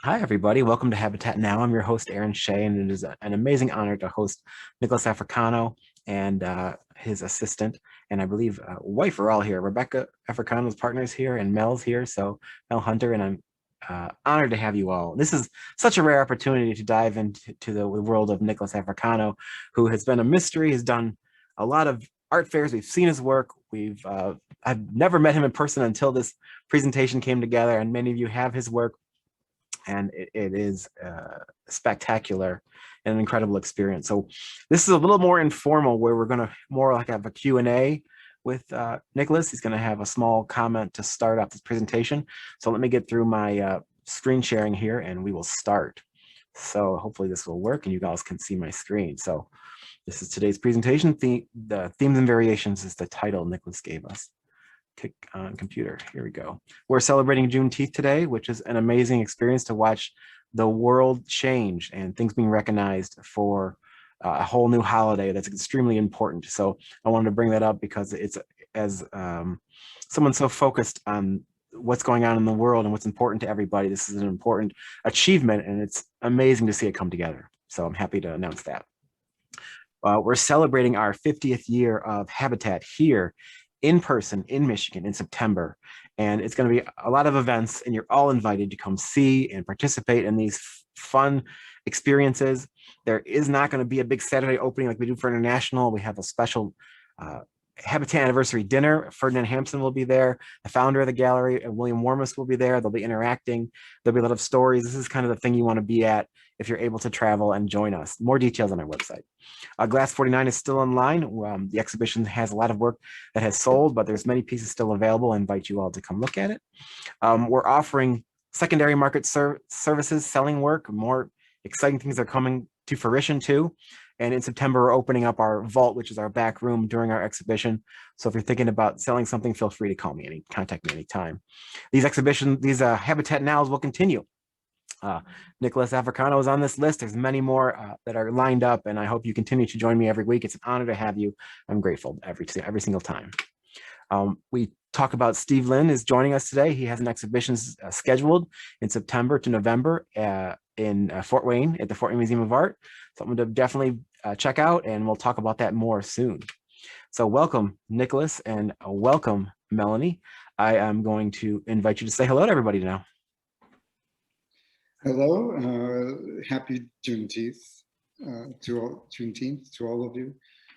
Hi, everybody. Welcome to Habitat Now. I'm your host, Aaron Shea, and it is an amazing honor to host Nicolas Africano and his assistant, and I believe wife are all here. Rebecca Africano's partner is here, and Mel's here. So Mel Hunter, and I'm honored to have you all. This is such a rare opportunity to dive into the world of Nicolas Africano, who has been a mystery, has done a lot of art fairs. We've seen his work. I've never met him in person until this presentation came together, and many of you have his work, and it is spectacular and an incredible experience. So this is a little more informal, where we're going to more like have a Q&A with Nicolas. He's going to have a small comment to start off this presentation. So let me get through my screen sharing here and we will start. So hopefully this will work and you guys can see my screen. So this is today's presentation. The Themes and Variations is the title Nicolas gave us. Click on computer. Here we go. We're celebrating Juneteenth today, which is an amazing experience to watch the world change and things being recognized for a whole new holiday that's extremely important. So I wanted to bring that up because it's, as someone so focused on what's going on in the world and what's important to everybody, this is an important achievement, and it's amazing to see it come together. So I'm happy to announce that. We're celebrating our 50th year of Habitat here in person in Michigan in September. And it's going to be a lot of events, and you're all invited to come see and participate in these fun experiences. There is not going to be a big Saturday opening like we do for International. We have a special Habitat anniversary dinner. Ferdinand Hampson will be there. The founder of the gallery, William Warmus, will be there. They'll be interacting. There'll be a lot of stories. This is kind of the thing you want to be at if you're able to travel and join us. More details on our website. Glass 49 is still online. The exhibition has a lot of work that has sold, but there's many pieces still available. I invite you all to come look at it. We're offering secondary market services, selling work. More exciting things are coming to fruition too. And in September, we're opening up our vault, which is our back room during our exhibition. So if you're thinking about selling something, feel free to call me, contact me anytime. These Habitat Nows will continue. Nicolas Africano is on this list. There's many more that are lined up, and I hope you continue to join me every week. It's an honor to have you. I'm grateful every single time. We talk about Steve Lynn is joining us today. He has an exhibition scheduled in September to November in Fort Wayne at the Fort Wayne Museum of Art. Something to definitely check out, and we'll talk about that more soon. So welcome, Nicolas, and welcome, Melanie. I am going to invite you to say hello to everybody now. Hello, happy Juneteenth to all of you.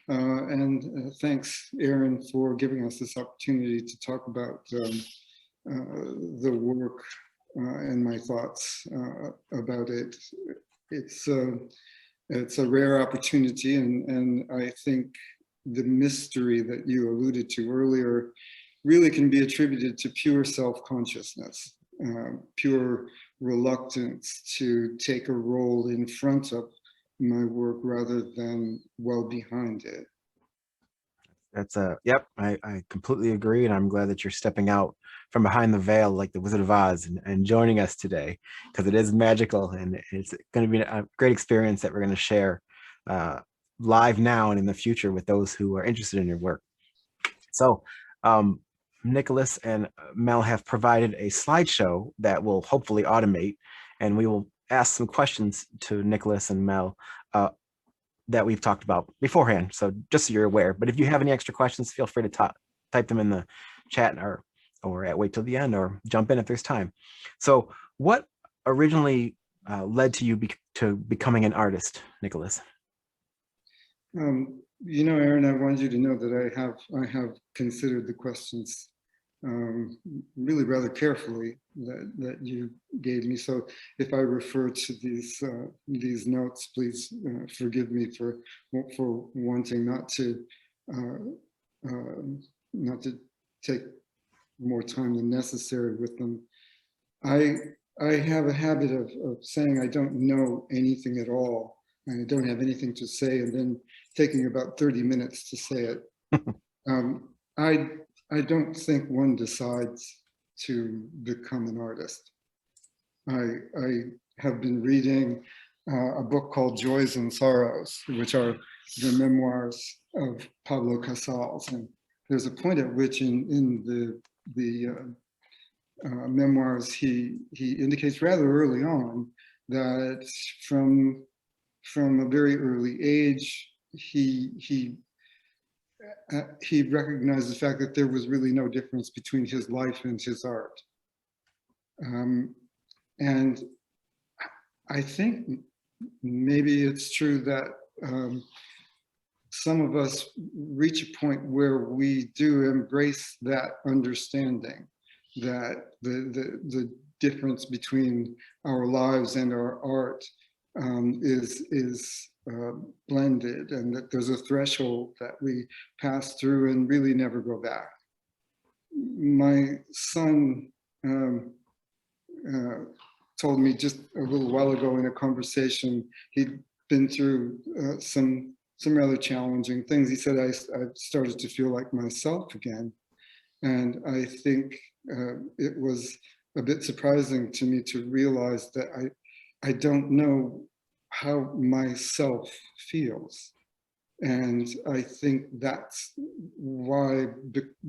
And thanks, Aaron, for giving us this opportunity to talk about the work and my thoughts about it. It's a rare opportunity, and I think the mystery that you alluded to earlier really can be attributed to pure self-consciousness, pure reluctance to take a role in front of my work rather than well behind it. Yep, I completely agree, and I'm glad that you're stepping out from behind the veil like the Wizard of Oz and joining us today, because it is magical, and it's going to be a great experience that we're going to share live now and in the future with those who are interested in your work. So Nicolas and Mel have provided a slideshow that will hopefully automate, and we will ask some questions to Nicolas and Mel that we've talked about beforehand. So just so you're aware, but if you have any extra questions, feel free to type them in the chat or wait till the end or jump in if there's time. So what originally led to you to becoming an artist, Nicolas? You know, Aaron, I wanted you to know that I have considered the questions really rather carefully that you gave me. So if I refer to these notes, please forgive me for wanting not to take more time than necessary with them. I have a habit of saying I don't know anything at all, and I don't have anything to say, and then taking about 30 minutes to say it. I don't think one decides to become an artist. I have been reading a book called Joys and Sorrows, which are the memoirs of Pablo Casals. And there's a point at which in the memoirs, he indicates rather early on that from a very early age, he recognized the fact that there was really no difference between his life and his art. And I think maybe it's true that some of us reach a point where we do embrace that understanding, that the difference between our lives and our art is blended, and that there's a threshold that we pass through and really never go back. My son told me just a little while ago in a conversation, he'd been through some rather challenging things. He said, I started to feel like myself again. And I think it was a bit surprising to me to realize that I don't know how myself feels. And I think that's why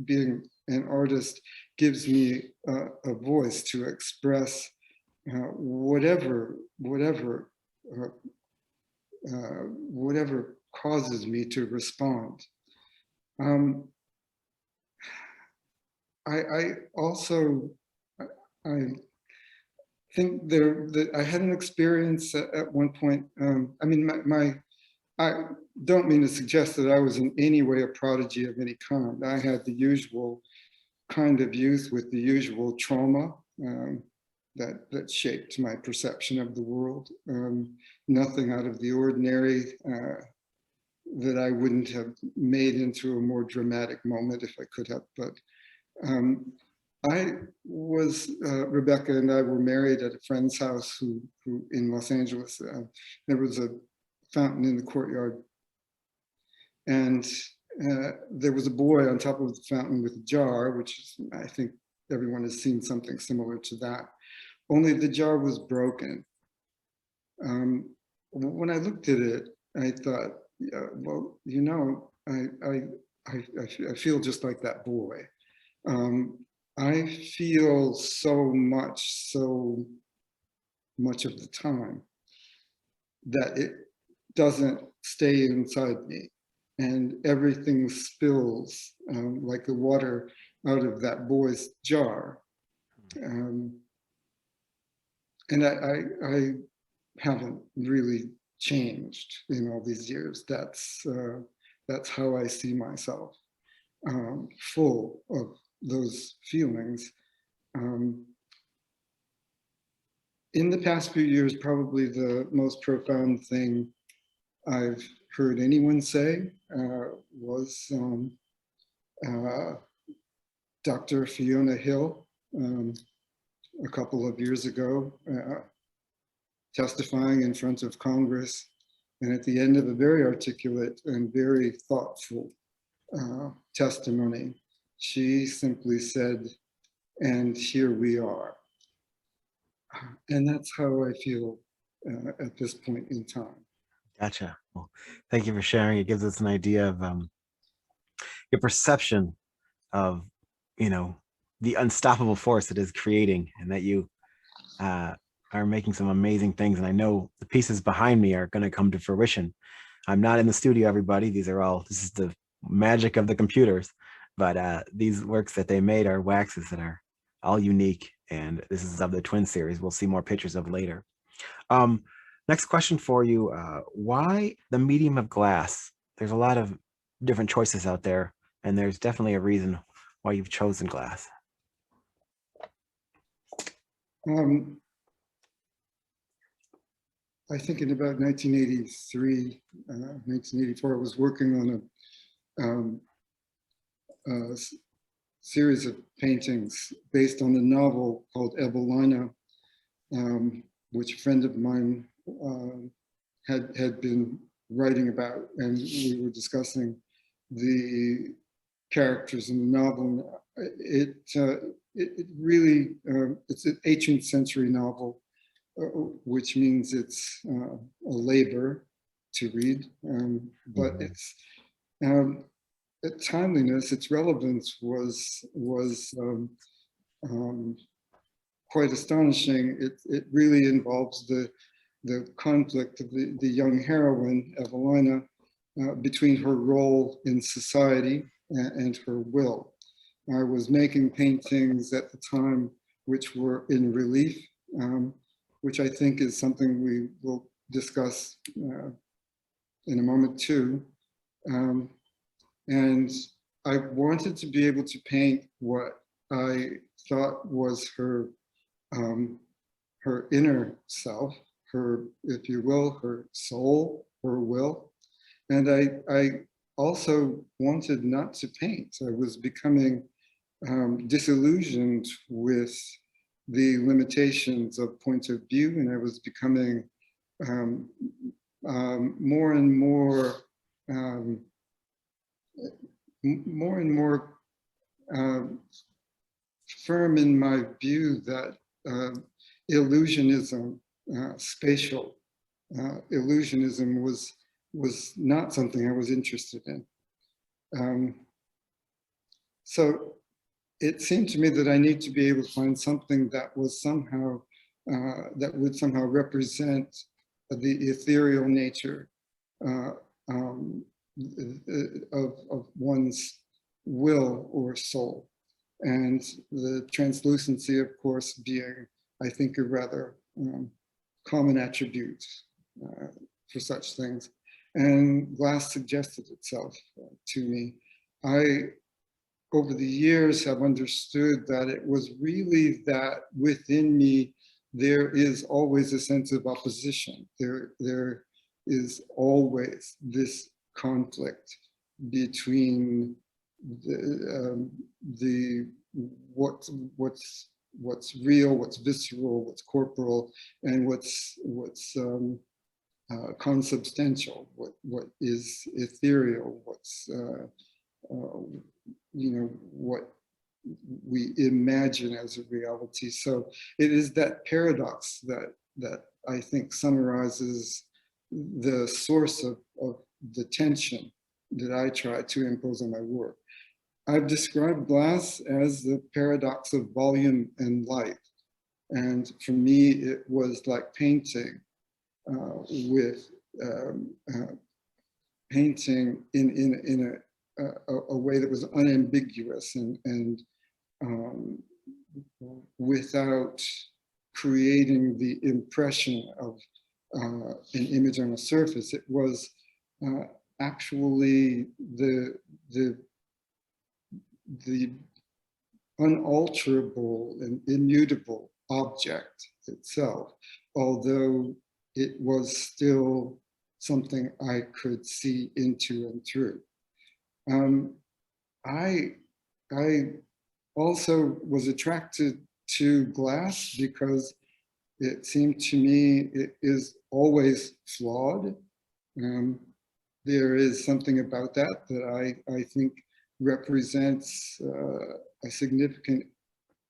being an artist gives me a voice to express whatever causes me to respond. I also, I think that I had an experience at one point. I mean, I don't mean to suggest that I was in any way a prodigy of any kind. I had the usual kind of youth with the usual trauma that shaped my perception of the world. Nothing out of the ordinary that I wouldn't have made into a more dramatic moment if I could have. But Rebecca and I were married at a friend's house who in Los Angeles. There was a fountain in the courtyard, and there was a boy on top of the fountain with a jar, which is, I think everyone has seen something similar to that, only the jar was broken. When I looked at it, I thought, yeah, well, you know, I feel just like that boy. I feel so much of the time that it doesn't stay inside me, and everything spills like the water out of that boy's jar. And I haven't really changed in all these years. That's how I see myself, full of those feelings. In the past few years, probably the most profound thing I've heard anyone say was Dr. Fiona Hill a couple of years ago, testifying in front of Congress, and at the end of a very articulate and very thoughtful testimony, she simply said, "And here we are." And that's how I feel at this point in time. Gotcha. Well, thank you for sharing. It gives us an idea of your perception of, you know, the unstoppable force that is creating, and that you are making some amazing things. And I know the pieces behind me are going to come to fruition. I'm not in the studio, everybody. This is the magic of the computers. But these works that they made are waxes that are all unique. And this is of the Twin series. We'll see more pictures of later. Next question for you. Why the medium of glass? There's a lot of different choices out there, and there's definitely a reason why you've chosen glass. I think in about 1983, 1984, I was working on a series of paintings based on a novel called Evelina, which a friend of mine had been writing about, and we were discussing the characters in the novel. It really, it's an 18th century novel, which means it's a labor to read, but its timeliness, its relevance was quite astonishing. It really involves the conflict of the young heroine, Evelina, between her role in society and her will. I was making paintings at the time which were in relief, which I think is something we will discuss in a moment too. And I wanted to be able to paint what I thought was her inner self, her, if you will, her soul, her will. And I also wanted not to paint. I was becoming disillusioned with the limitations of point of view, and I was becoming more and more firm in my view that illusionism, spatial illusionism was not something I was interested in. So it seemed to me that I need to be able to find something that was somehow, that would somehow represent the ethereal nature of one's will or soul. And the translucency, of course, being, I think, a rather common attribute for such things. And glass suggested itself to me. I, over the years, have understood that it was really that within me, there is always a sense of opposition. There is always this conflict between what's real, what's visceral, what's corporal, and what's consubstantial, what is ethereal, what's what we imagine as a reality. So it is that paradox that I think summarizes the source of the tension that I try to impose on my work. I've described glass as the paradox of volume and light. And for me, it was like painting with painting in a way that was unambiguous and without creating the impression of an image on a surface. It was actually the unalterable and immutable object itself, although it was still something I could see into and through. I also was attracted to glass because it seemed to me it is always flawed. There is something about that I think represents a significant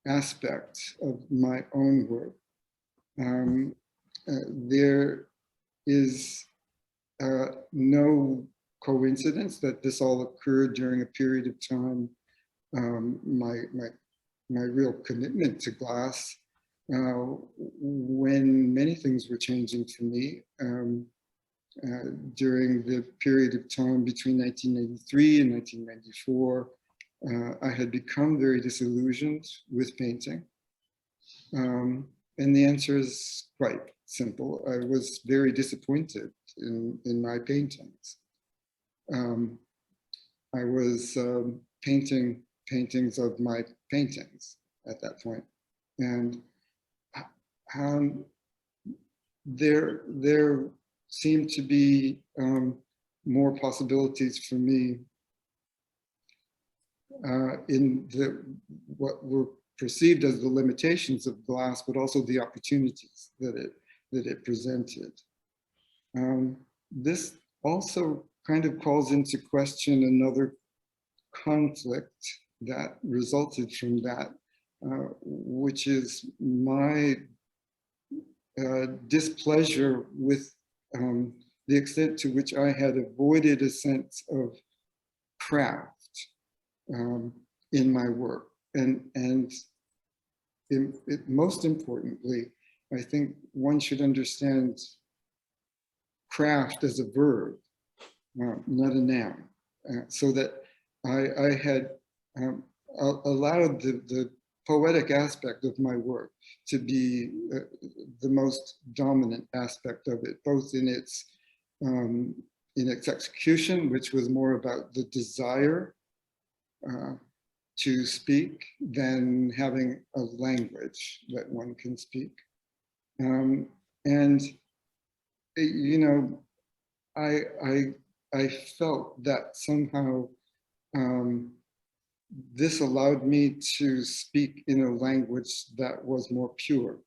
aspect of my own work. There is no coincidence that this all occurred during a period of time. My real commitment to glass when many things were changing for me during the period of time between 1983 and 1994. I had become very disillusioned with painting. And the answer is quite simple. I was very disappointed in my paintings. I was painting paintings of my paintings at that point. And there seemed to be more possibilities for me in what were perceived as the limitations of glass, but also the opportunities that it presented. This also kind of calls into question another conflict that resulted from that, which is my displeasure with the extent to which I had avoided a sense of craft in my work. And most importantly, I think one should understand craft as a verb, not a noun, so that I had allowed the poetic aspect of my work to be the most dominant aspect of it, both in its execution, which was more about the desire to speak than having a language that one can speak. And you know, I felt that somehow this allowed me to speak in a language that was more pure.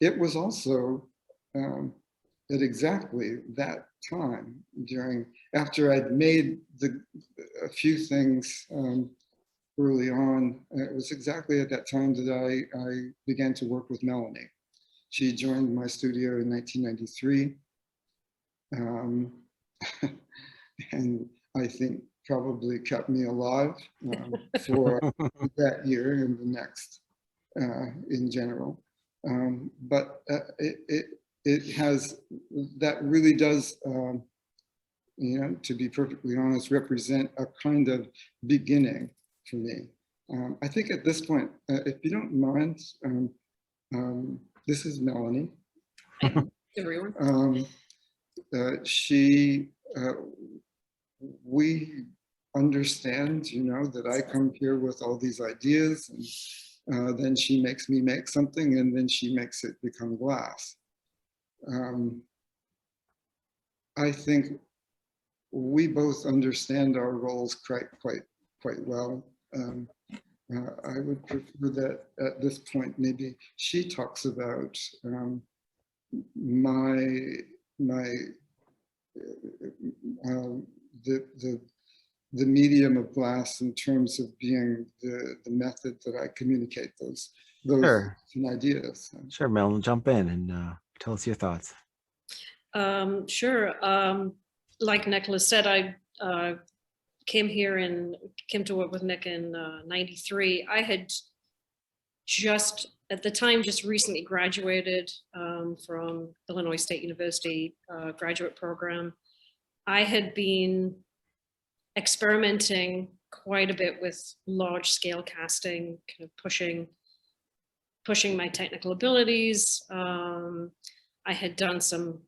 It was also at exactly that time after I'd made a few things early on, it was exactly at that time that I began to work with Melanie. She joined my studio in 1993. And I think probably kept me alive for that year and the next in general. But it has, that really does, you know, to be perfectly honest, represent a kind of beginning for me. I think at this point, if you don't mind, this is Melanie. Everyone. We understand, you know, that I come here with all these ideas, and then she makes me make something, and then she makes it become glass. I think we both understand our roles quite well. I would prefer that at this point, maybe she talks about the medium of glass in terms of being the method that I communicate those Sure. ideas. Sure, Mel, jump in and tell us your thoughts. Sure. Like Nicolas said, I came to work with Nick in '93. I had at the time just recently graduated from Illinois State University graduate program. I had been experimenting quite a bit with large scale casting, kind of pushing my technical abilities. I had done some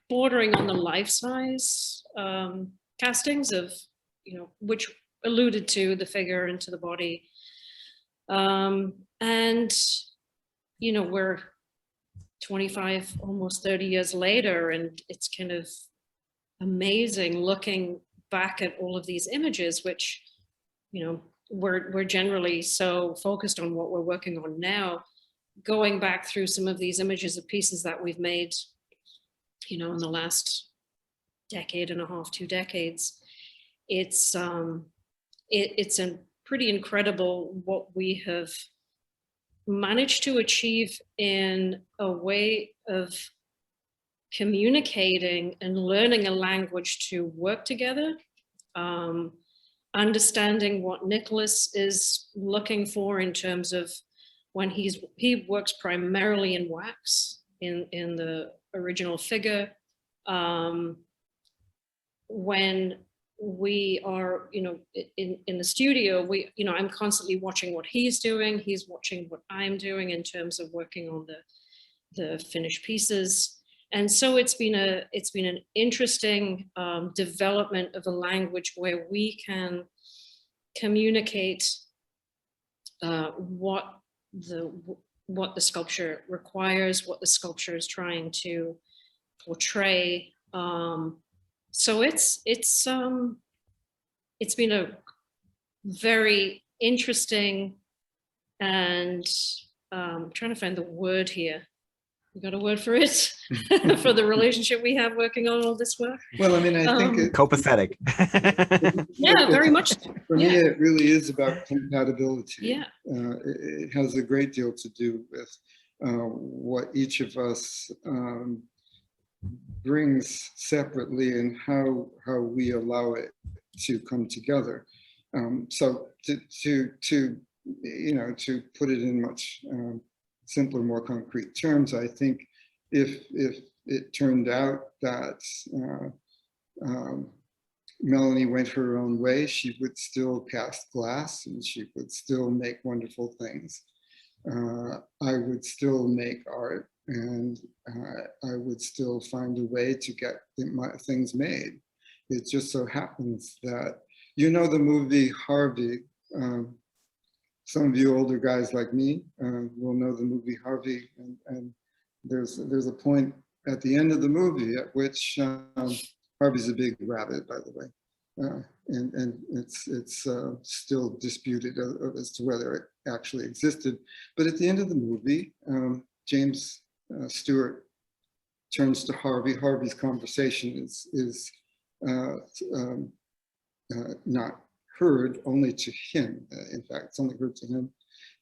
bordering on the life-size castings of, you know, which alluded to the figure and to the body. And, you know, we're 25, almost 30 years later, and it's kind of amazing looking back at all of these images, which, you know, we're generally so focused on what we're working on now. Going back through some of these images of pieces that we've made, you know, in the last decade and a half, 2 decades, it's a pretty incredible what we have managed to achieve in a way of communicating and learning a language to work together, understanding what Nicolas is looking for in terms of when he works primarily in wax in the original figure. When we are, you know, in the studio, you know, I'm constantly watching what he's doing. He's watching what I'm doing in terms of working on the finished pieces. And so it's been an interesting development of a language where we can communicate what the sculpture requires, what the sculpture is trying to portray. So it's been a very interesting and I'm trying to find the word here. You got a word for it? For the relationship we have working on all this work? Well, I mean, I think copacetic. Yeah, very much. For me, it really is about compatibility. Yeah. It has a great deal to do with what each of us brings separately and how we allow it to come together. So to to put it in much simpler, more concrete terms, I think if it turned out that Melanie went her own way, she would still cast glass and she would still make wonderful things. I would still make art, and I would still find a way to get things made. It just so happens that, the movie Harvey. Some of you older guys like me will know the movie Harvey, and there's a point at the end of the movie at which Harvey's a big rabbit, by the way, and it's still disputed as to whether it actually existed. But at the end of the movie, James Stewart turns to Harvey. Harvey's conversation is not heard, only to him. In fact, it's only heard to him.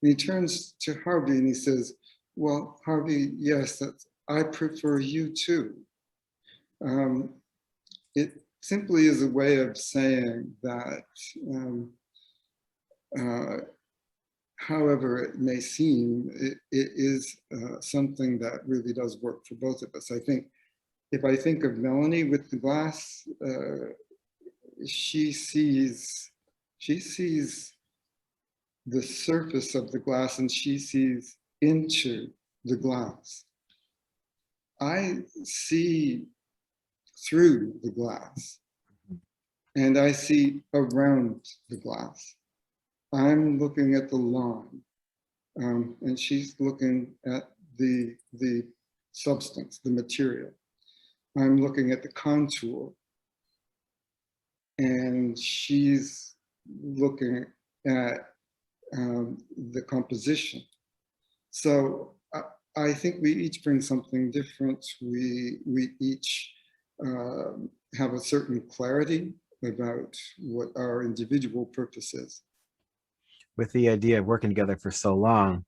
And he turns to Harvey and he says, "Well, Harvey, yes, I prefer you too." It simply is a way of saying that, however it may seem, it is something that really does work for both of us. I think if I think of Melanie with the glass, she sees the surface of the glass and she sees into the glass. I see through the glass and I see around the glass. I'm looking at the lawn and she's looking at the substance, the material. I'm looking at the contour and she's looking at the composition. So I think we each bring something different. We each have a certain clarity about what our individual purpose is. With the idea of working together for so long,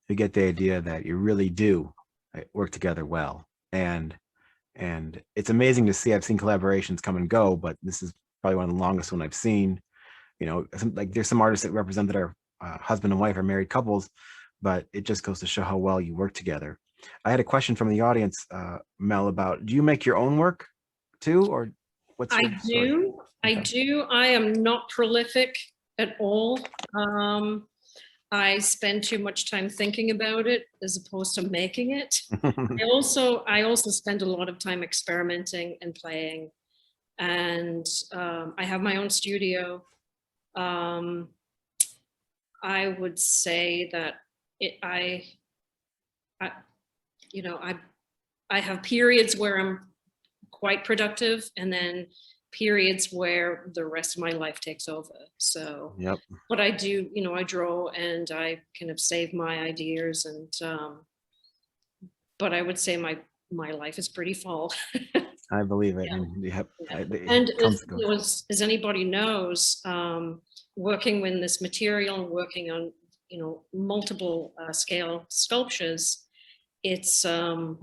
you get the idea that you really do work together well. And it's amazing to see. I've seen collaborations come and go, but this is probably one of the longest one I've seen. Like there's some artists that represent that are husband and wife or married couples, but it just goes to show how well you work together. I had a question from the audience, Mel, about, do you make your own work too, or what's your story? Do. Okay. I do. I am not prolific at all. I spend too much time thinking about it as opposed to making it. I also spend a lot of time experimenting and playing, and I have my own studio. I would say that I have periods where I'm quite productive, and then periods where the rest of my life takes over. So, yep. What I do, I draw and I kind of save my ideas, and but I would say my life is pretty full. I believe it. Yeah. And as anybody knows, working with this material, working on multiple scale sculptures, it's a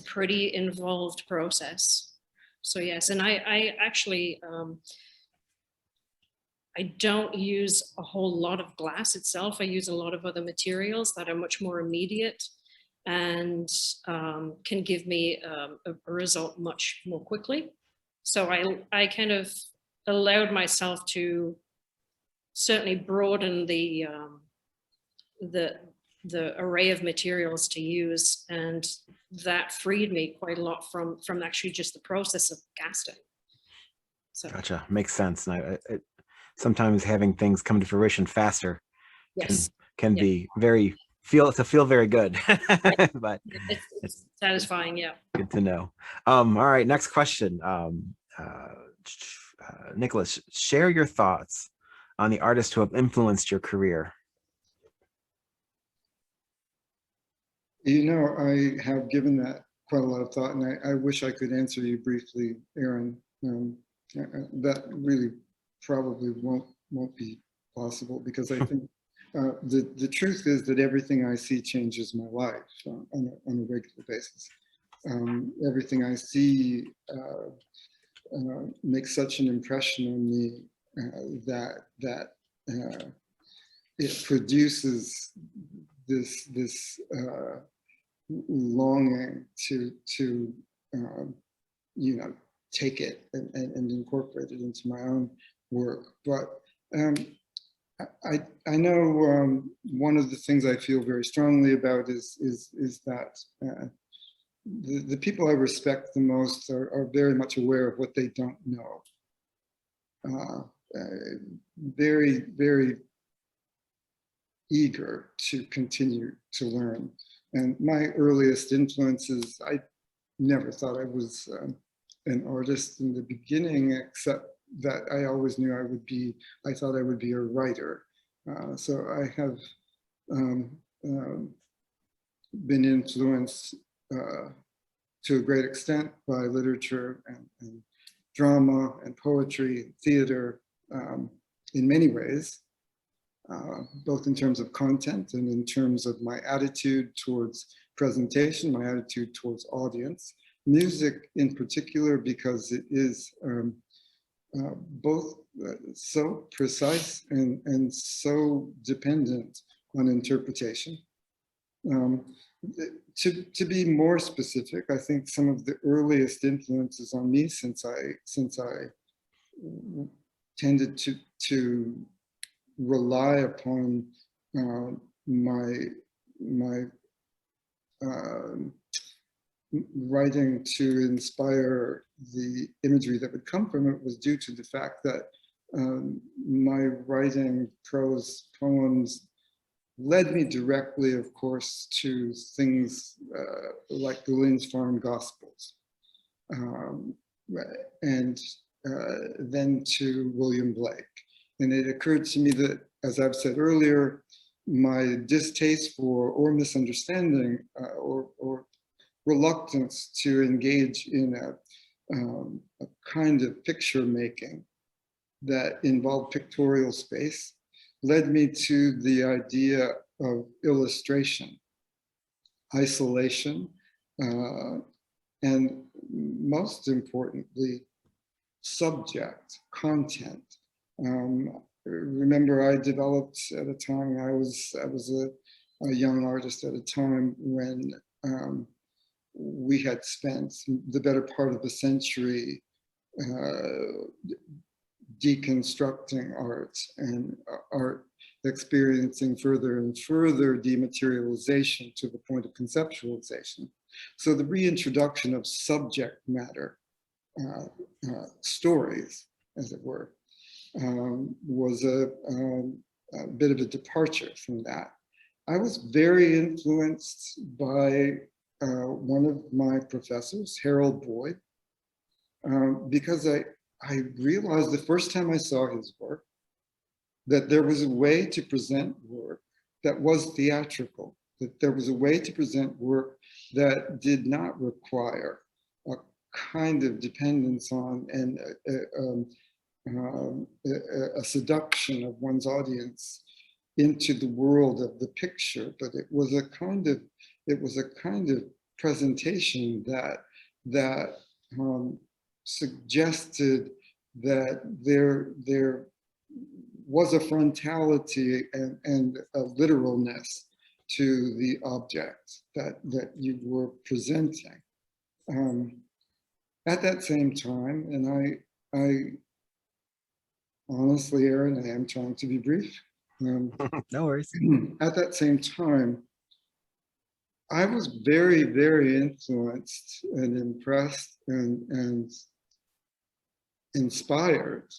pretty involved process. So yes, and I actually I don't use a whole lot of glass itself. I use a lot of other materials that are much more immediate and can give me a result much more quickly. So I kind of allowed myself to certainly broaden the array of materials to use, and that freed me quite a lot from actually just the process of casting. So. Gotcha, makes sense. And sometimes having things come to fruition faster can be feel very good. But it's satisfying. Yeah. Good to know. All right, next question. Nicolas, share your thoughts on the artists who have influenced your career. I have given that quite a lot of thought, and I wish I could answer you briefly, Aaron. That really probably won't be possible, because I think the truth is that everything I see changes my life on a regular basis. Everything I see makes such an impression on me that it produces this longing to take it and incorporate it into my own work. But I know one of the things I feel very strongly about is that the people I respect the most are very much aware of what they don't know. Very, very eager to continue to learn. And my earliest influences, I never thought I was an artist in the beginning, except that I always knew I thought I would be a writer. So I have been influenced to a great extent by literature and drama and poetry and theater in many ways, both in terms of content and in terms of my attitude towards presentation, my attitude towards audience. Music in particular, because it is both so precise and so dependent on interpretation. To be more specific, I think some of the earliest influences on me, since I tended to rely upon my writing to inspire the imagery that would come from it, was due to the fact that my writing prose poems led me directly, of course, to things like the Lynn's Farm Gospels, and then to William Blake. And it occurred to me that, as I've said earlier, my distaste for or misunderstanding or reluctance to engage in a kind of picture making that involved pictorial space led me to the idea of illustration, isolation, and most importantly, subject, content. Remember, I developed at a time, I was a young artist at a time when we had spent the better part of a century deconstructing art, and art experiencing further and further dematerialization to the point of conceptualization. So the reintroduction of subject matter, stories, as it were, was a bit of a departure from that. I was very influenced by one of my professors, Harold Boyd, because I realized the first time I saw his work that there was a way to present work that was theatrical, that there was a way to present work that did not require a kind of dependence on and a seduction of one's audience into the world of the picture, but it was a kind of presentation that suggested that there was a frontality and a literalness to the object that you were presenting. At that same time, and I honestly, Aaron, I am trying to be brief. No worries. At that same time, I was very, very influenced and impressed and inspired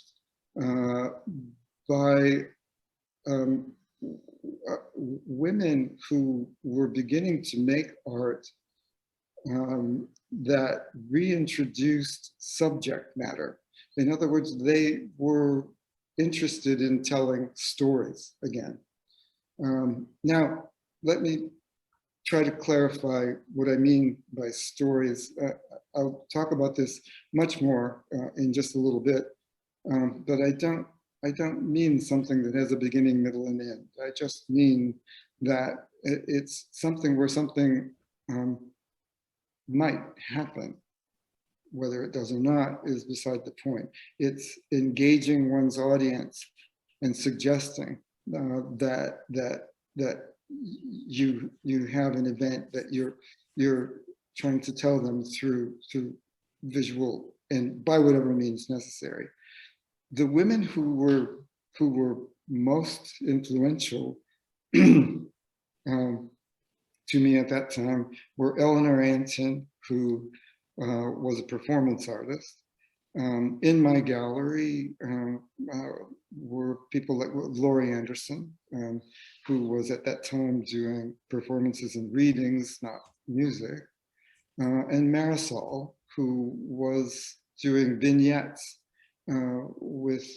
by women who were beginning to make art that reintroduced subject matter. In other words, they were interested in telling stories again. Now, let me try to clarify what I mean by stories. I'll talk about this much more in just a little bit, but I don't mean something that has a beginning, middle, and end. I just mean that it's something where something might happen. Whether it does or not is beside the point. It's engaging one's audience and suggesting that you have an event that you're trying to tell them through visual and by whatever means necessary. The women who were most influential to me at that time were Eleanor Antin, who was a performance artist. In my gallery were people like Laurie Anderson, who was at that time doing performances and readings, not music, and Marisol, who was doing vignettes with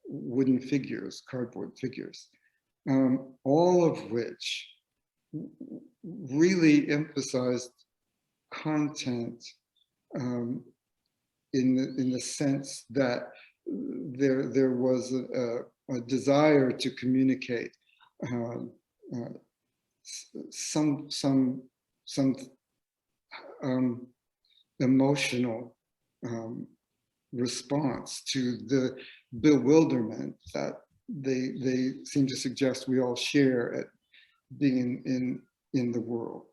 wooden figures, cardboard figures, all of which really emphasized content in the sense that there was a desire to communicate some emotional response to the bewilderment that they seem to suggest we all share at being in the world.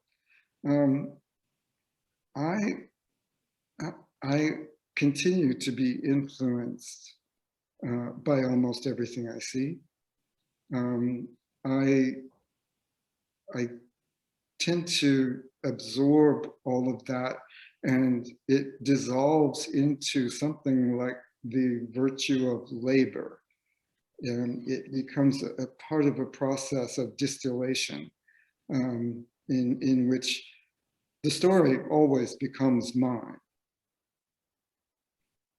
I continue to be influenced by almost everything I see. I tend to absorb all of that, and it dissolves into something like the virtue of labor. And it becomes a part of a process of distillation in which the story always becomes mine.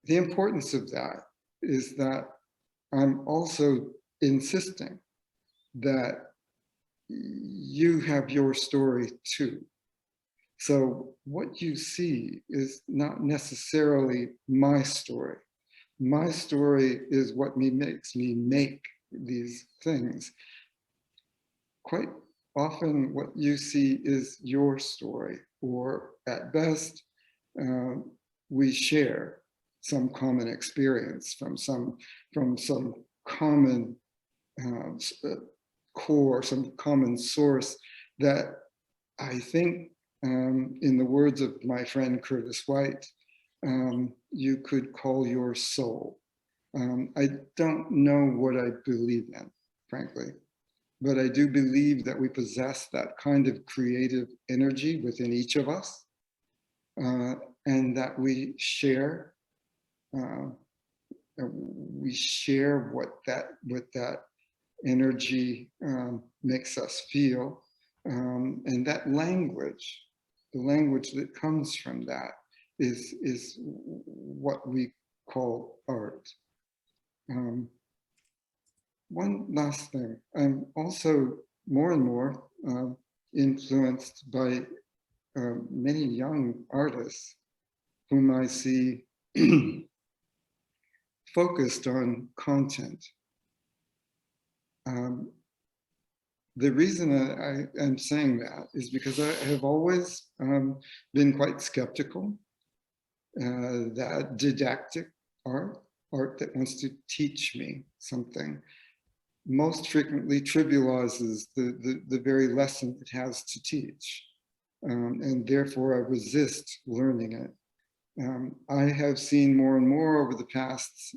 The importance of that is that I'm also insisting that you have your story too. So what you see is not necessarily my story. My story is what makes me make these things. Quite often what you see is your story, or at best, we share some common experience from some common core, some common source that I think, in the words of my friend Curtis White, you could call your soul. I don't know what I believe in, frankly, but I do believe that we possess that kind of creative energy within each of us, and that we share what that energy makes us feel, and that language, the language that comes from that, is what we call art. One last thing, I'm also more and more influenced by many young artists whom I see focused on content. The reason I am saying that is because I have always been quite skeptical that didactic art that wants to teach me something, most frequently trivializes the very lesson it has to teach. And therefore I resist learning it. I have seen more and more over the past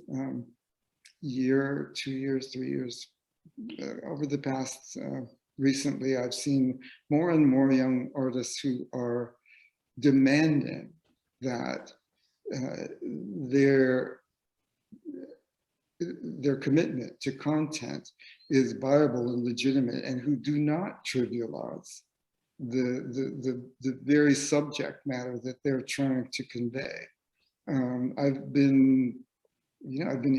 year, 2 years, 3 years, over the past recently, I've seen more and more young artists who are demanding that their commitment to content is viable and legitimate, and who do not trivialize the very subject matter that they're trying to convey. I've been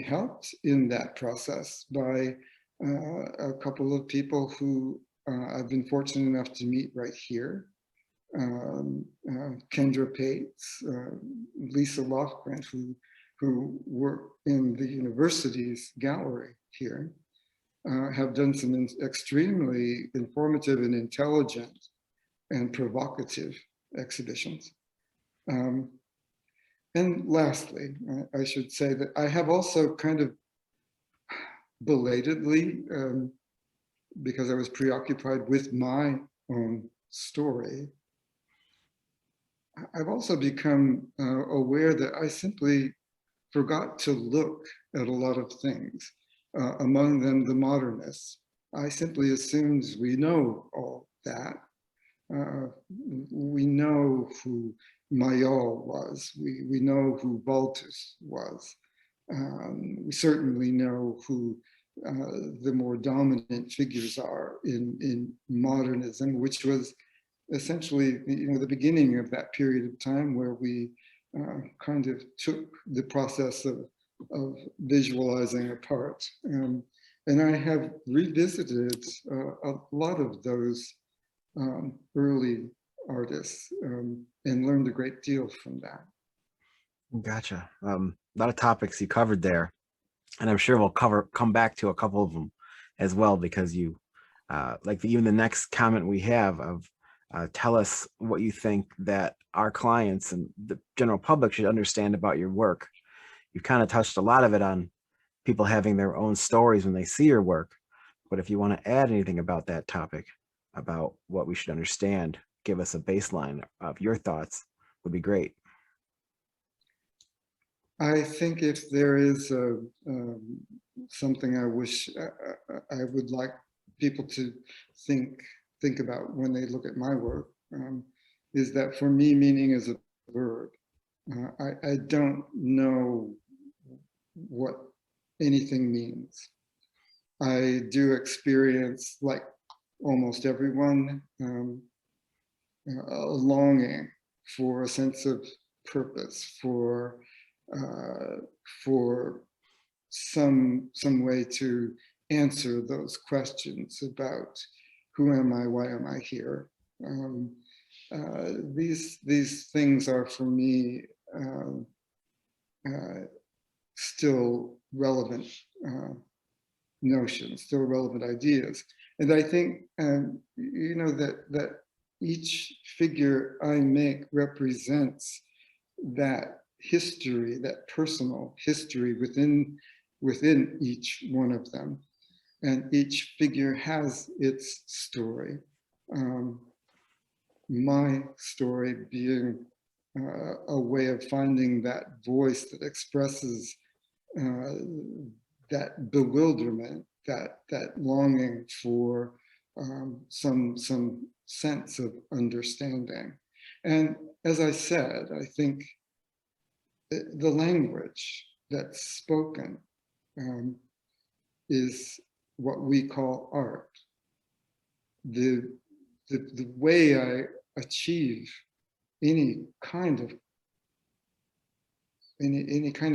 helped in that process by a couple of people who I've been fortunate enough to meet right here. Kendra Pates, Lisa Lofgren, who work in the university's gallery here, have done some extremely informative and intelligent and provocative exhibitions. And lastly, I should say that I have also kind of belatedly, because I was preoccupied with my own story. I've also become aware that I simply forgot to look at a lot of things, among them the modernists. I simply assumed we know all that. We know who Mayol was. We know who Baltus was. We certainly know who the more dominant figures are in modernism, which was essentially, the beginning of that period of time where we kind of took the process of visualizing apart. And I have revisited a lot of those early artists and learned a great deal from that. Gotcha. A lot of topics you covered there, and I'm sure we'll come back to a couple of them as well, because you, even the next comment we have of tell us what you think that our clients and the general public should understand about your work. You've kind of touched a lot of it on people having their own stories when they see your work, but if you want to add anything about that topic, about what we should understand, give us a baseline of your thoughts, would be great. I think if there is something I wish I would like people to think about when they look at my work, is that for me, meaning is a verb. I don't know what anything means. I do experience, like almost everyone, a longing for a sense of purpose, for some way to answer those questions about who am I, why am I here. These things are for me still relevant notions, still relevant ideas. And I think, that each figure I make represents that history, that personal history within each one of them. And each figure has its story. My story being a way of finding that voice that expresses that bewilderment, that longing for some sense of understanding. And as I said, I think the language that's spoken is what we call art. The way I achieve any kind of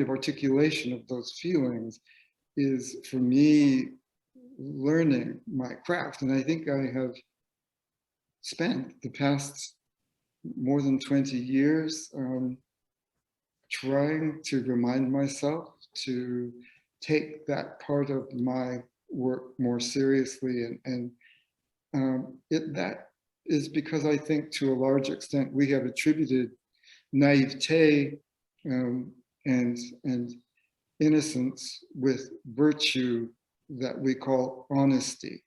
articulation of those feelings is, for me, learning my craft. And I think I have spent the past more than 20 years trying to remind myself to take that part of my work more seriously. And that is because I think, to a large extent, we have attributed naivete and innocence with virtue that we call honesty.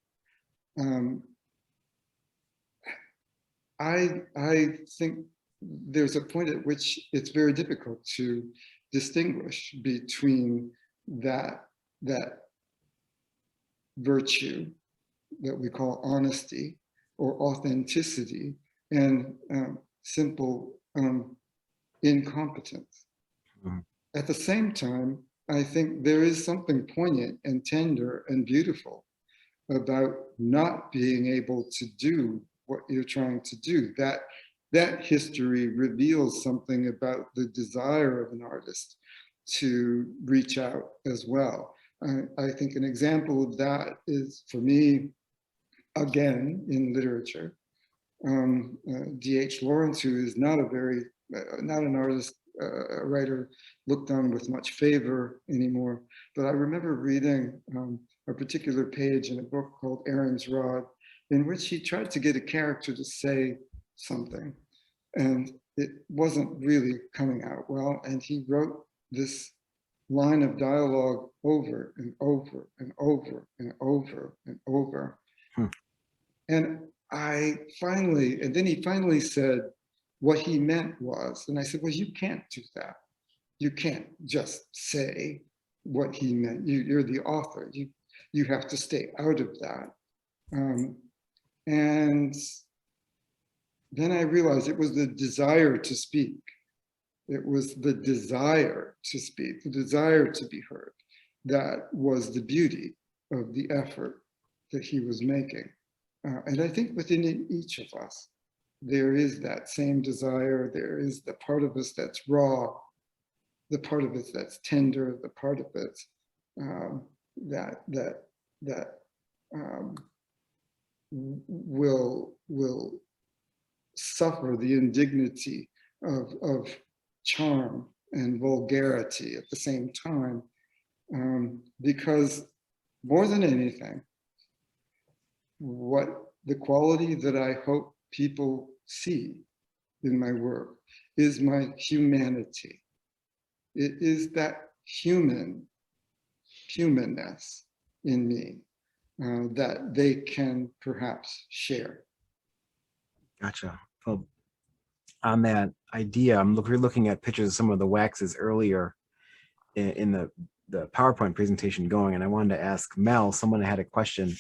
I think there's a point at which it's very difficult to distinguish between that virtue that we call honesty or authenticity and simple incompetence. Mm-hmm. At the same time, I think there is something poignant and tender and beautiful about not being able to do what you're trying to do. That history reveals something about the desire of an artist to reach out as well. I think an example of that is, for me, again, in literature, D.H. Lawrence, who is not an artist, a writer looked on with much favor anymore. But I remember reading a particular page in a book called Aaron's Rod, in which he tried to get a character to say something, and it wasn't really coming out well. And he wrote this line of dialogue over and over and over and over and over. And and then he finally said what he meant was, and I said, well, you can't do that. You can't just say what he meant. You're the author. You have to stay out of that. And then I realized it was the desire to speak. It was the desire to speak, the desire to be heard. That was the beauty of the effort that he was making. And I think within each of us, there is that same desire. There is the part of us that's raw, the part of us that's tender, the part of us that will suffer the indignity of charm and vulgarity at the same time, because more than anything, what the quality that I hope people see in my work is my humanity. It is that humanness in me that they can perhaps share. Gotcha. Well, on that idea, we're looking at pictures of some of the waxes earlier in the PowerPoint presentation going, and I wanted to ask Mel, someone had a question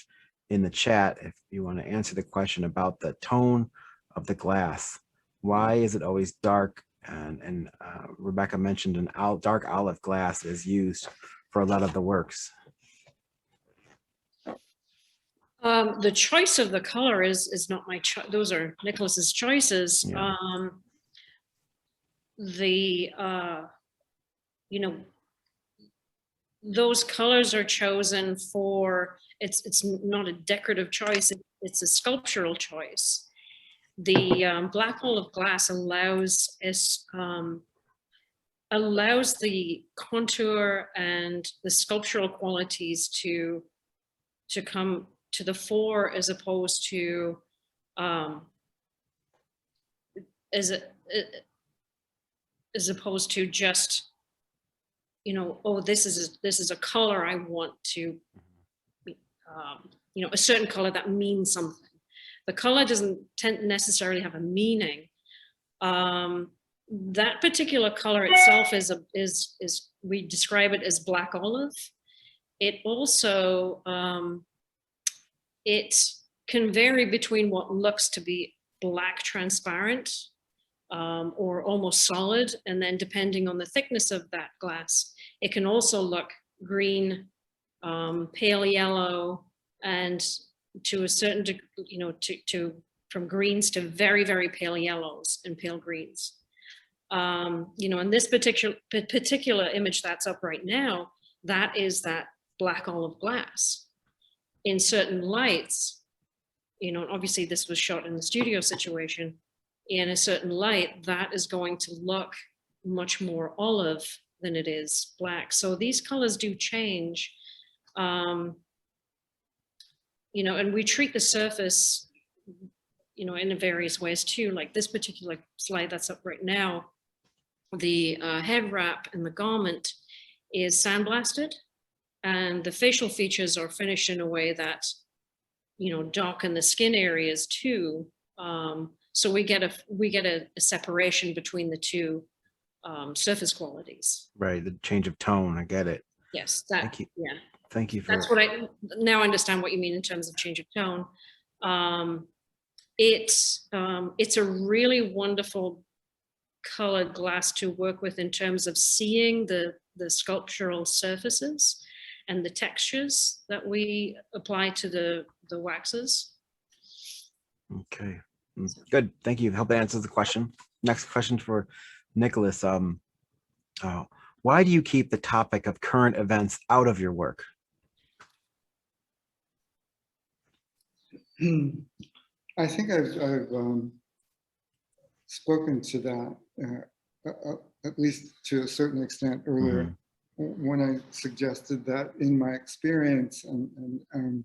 in the chat, if you want to answer the question about the tone of the glass. Why is it always dark? And Rebecca mentioned dark olive glass is used for a lot of the works. The choice of the color is not my choice. Those are Nicholas's choices. Yeah. You know, those colors are chosen for, it's not a decorative choice, it's a sculptural choice. The black olive glass allows the contour and the sculptural qualities to come to the fore, as opposed to just, you know, oh, this is a color I want to, you know, a certain color that means something. The color doesn't necessarily have a meaning. That particular color itself is we describe it as black olive. It also it can vary between what looks to be black transparent or almost solid, and then depending on the thickness of that glass, it can also look green, pale yellow, and to a certain degree, you know, from greens to very, very pale yellows and pale greens. You know, in this particular image that's up right now, that is that black olive glass. In certain lights, you know, obviously this was shot in the studio situation, in a certain light, that is going to look much more olive than it is black. So these colors do change. You know, and we treat the surface, you know, in various ways too. Like this particular slide that's up right now, the head wrap and the garment is sandblasted, and the facial features are finished in a way that, you know, darken the skin areas too. So we get a separation between the two surface qualities. Right, the change of tone. I get it. Yes, Thank you. yeah. Thank you for That's what I now understand what you mean in terms of change of tone. It's a really wonderful colored glass to work with in terms of seeing the sculptural surfaces and the textures that we apply to the waxes. Okay, good. Thank you. Hope that answers the question. Next question for Nicholas. Why do you keep the topic of current events out of your work? I think I've spoken to that, at least to a certain extent earlier, when I suggested that in my experience, and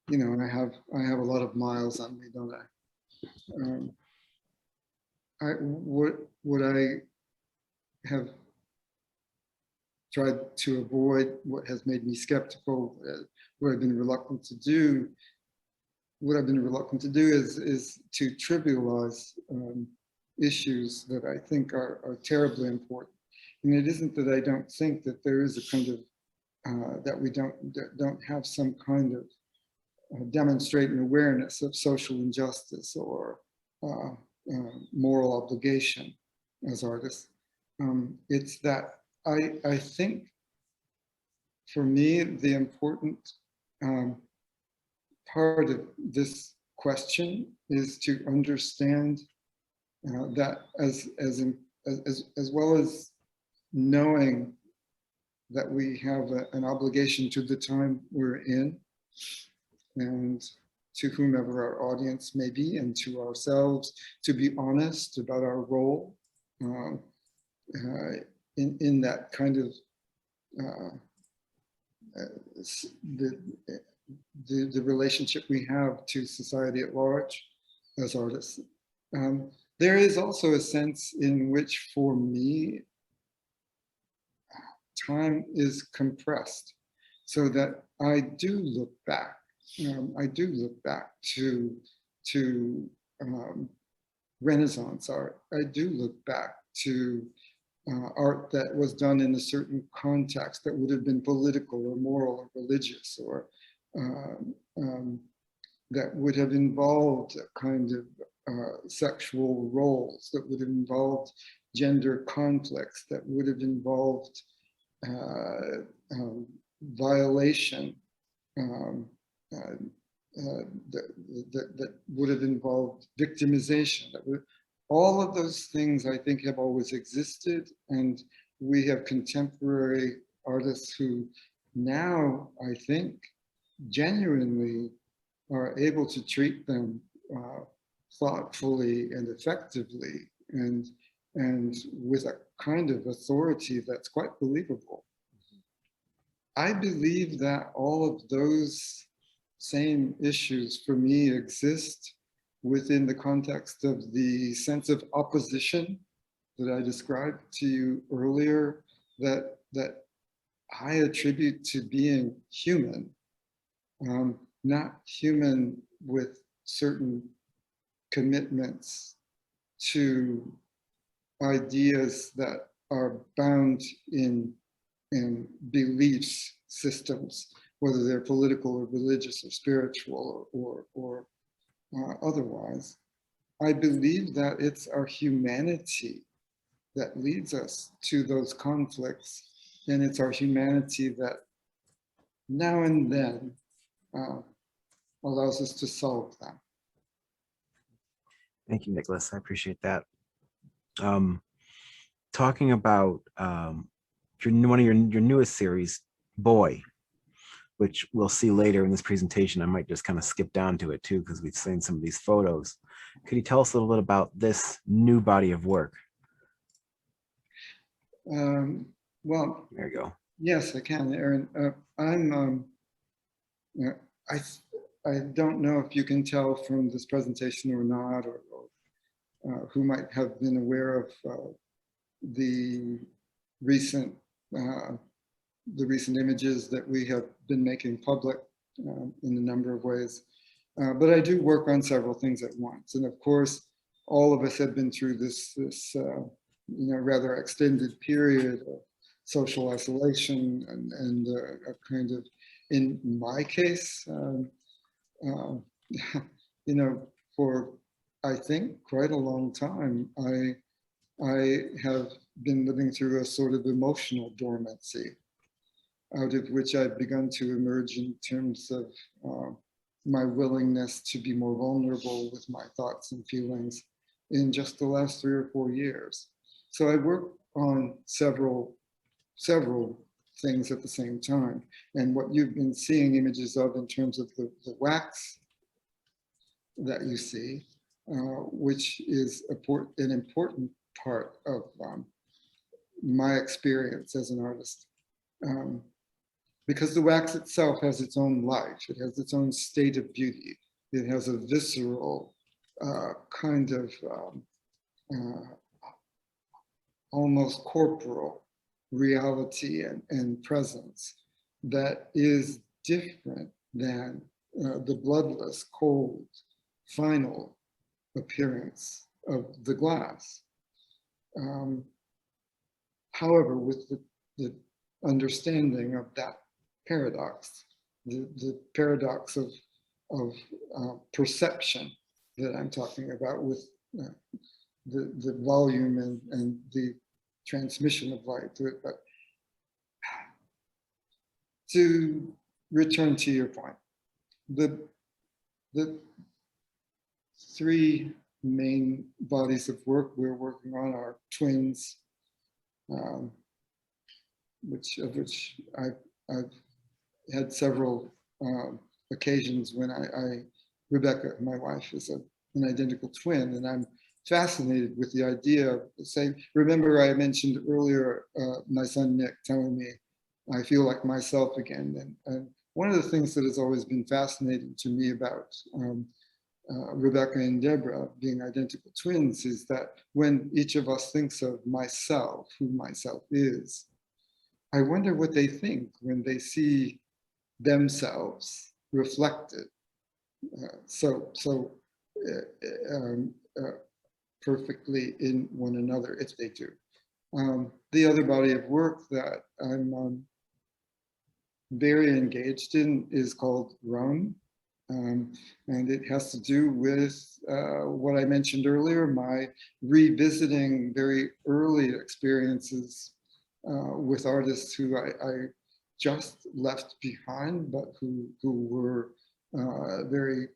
you know, and I have a lot of miles on me, don't I? What I have tried to avoid, what has made me skeptical, what I've been reluctant to do. What I've been reluctant to do is to trivialize issues that I think are terribly important. And it isn't that I don't think that there is a kind of that we don't have some kind of demonstrating awareness of social injustice or moral obligation as artists. It's that I think for me the important part of this question is to understand that as well as knowing that we have an obligation to the time we're in and to whomever our audience may be and to ourselves, to be honest about our role in that kind of the relationship we have to society at large as artists. There is also a sense in which, for me, time is compressed, so that I do look back. I do look back to Renaissance art. I do look back to art that was done in a certain context that would have been political or moral or religious, or that would have involved a kind of sexual roles, that would have involved gender conflicts, that would have involved violation, that would have involved victimization. All of those things, I think, have always existed, and we have contemporary artists who now, I think, genuinely are able to treat them thoughtfully and effectively, and with a kind of authority that's quite believable. I believe that all of those same issues for me exist within the context of the sense of opposition that I described to you earlier, that I attribute to being human, not human with certain commitments to ideas that are bound in beliefs systems, whether they're political or religious or spiritual or otherwise. I believe that it's our humanity that leads us to those conflicts, and it's our humanity that now and then allows us to solve them. Thank you, Nicolas. I appreciate that. Talking about one of your newest series, Boy, which we'll see later in this presentation. I might just kind of skip down to it too, because we've seen some of these photos. Could you tell us a little bit about this new body of work? Well, there you go. Yes, I can, Aaron. I don't know if you can tell from this presentation or not, or who might have been aware of the recent images that we have been making public in a number of ways. But I do work on several things at once. And of course, all of us have been through this rather extended period of social isolation and a kind of, in my case, for, I think, quite a long time, I have been living through a sort of emotional dormancy, out of which I've begun to emerge in terms of my willingness to be more vulnerable with my thoughts and feelings in just the last 3 or 4 years. So I work on several things at the same time. And what you've been seeing images of in terms of the wax that you see, which is an important part of my experience as an artist. Because the wax itself has its own life. It has its own state of beauty. It has a visceral kind of almost corporal reality and presence that is different than the bloodless, cold, final appearance of the glass. However, with the understanding of that paradox, the paradox of perception that I'm talking about, with the volume and the transmission of light to it. But to return to your point, the three main bodies of work we're working on are twins, of which I've had several occasions when Rebecca, my wife, is an identical twin, and I'm fascinated with the idea of saying, remember I mentioned earlier my son Nick telling me I feel like myself again, and one of the things that has always been fascinating to me about Rebecca and Deborah being identical twins is that when each of us thinks of myself, who myself is, I wonder what they think when they see themselves reflected perfectly in one another, if they do. The other body of work that I'm very engaged in is called Rome. And it has to do with what I mentioned earlier, my revisiting very early experiences with artists who I just left behind, but who were very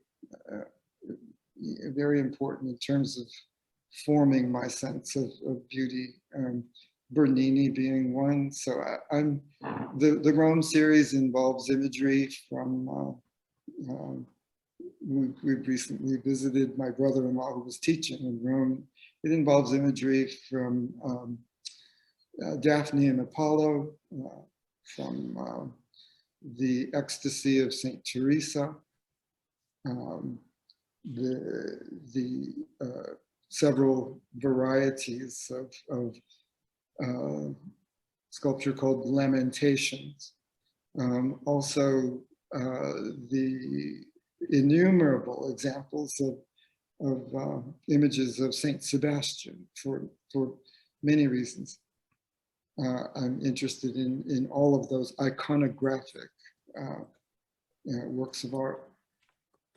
important in terms of forming my sense of beauty. Bernini being one. So the Rome series involves imagery from. We've recently visited my brother-in-law who was teaching in Rome. It involves imagery from Daphne and Apollo, from the ecstasy of Saint Teresa, the several varieties of sculpture called Lamentations. Also, the innumerable examples of images of Saint Sebastian for many reasons. I'm interested in all of those iconographic works of art.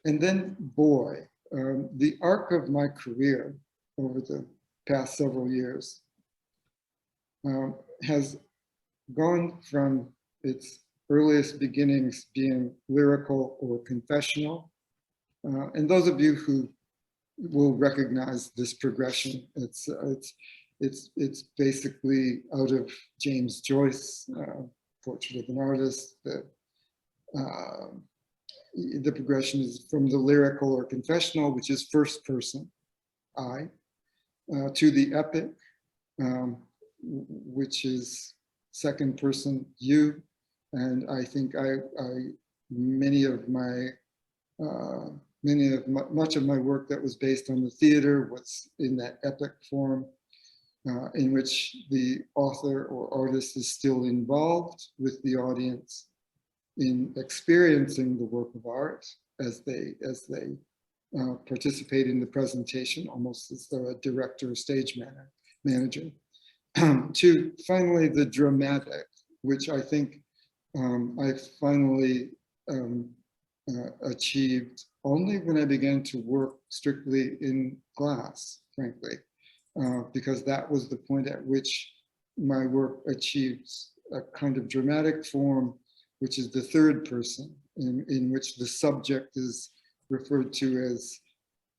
And then, boy, the arc of my career over the past several years has gone from its earliest beginnings being lyrical or confessional. And those of you who will recognize this progression, it's basically out of James Joyce, Portrait of an Artist. The progression is from the lyrical or confessional, which is first person, I, to the epic, which is second person, you. And I think much of my work that was based on the theater was in that epic form, in which the author or artist is still involved with the audience in experiencing the work of art as they participate in the presentation, almost as though a director or stage manager. To finally the dramatic, which I think I finally achieved only when I began to work strictly in glass, frankly, because that was the point at which my work achieved a kind of dramatic form, which is the third person, in which the subject is referred to as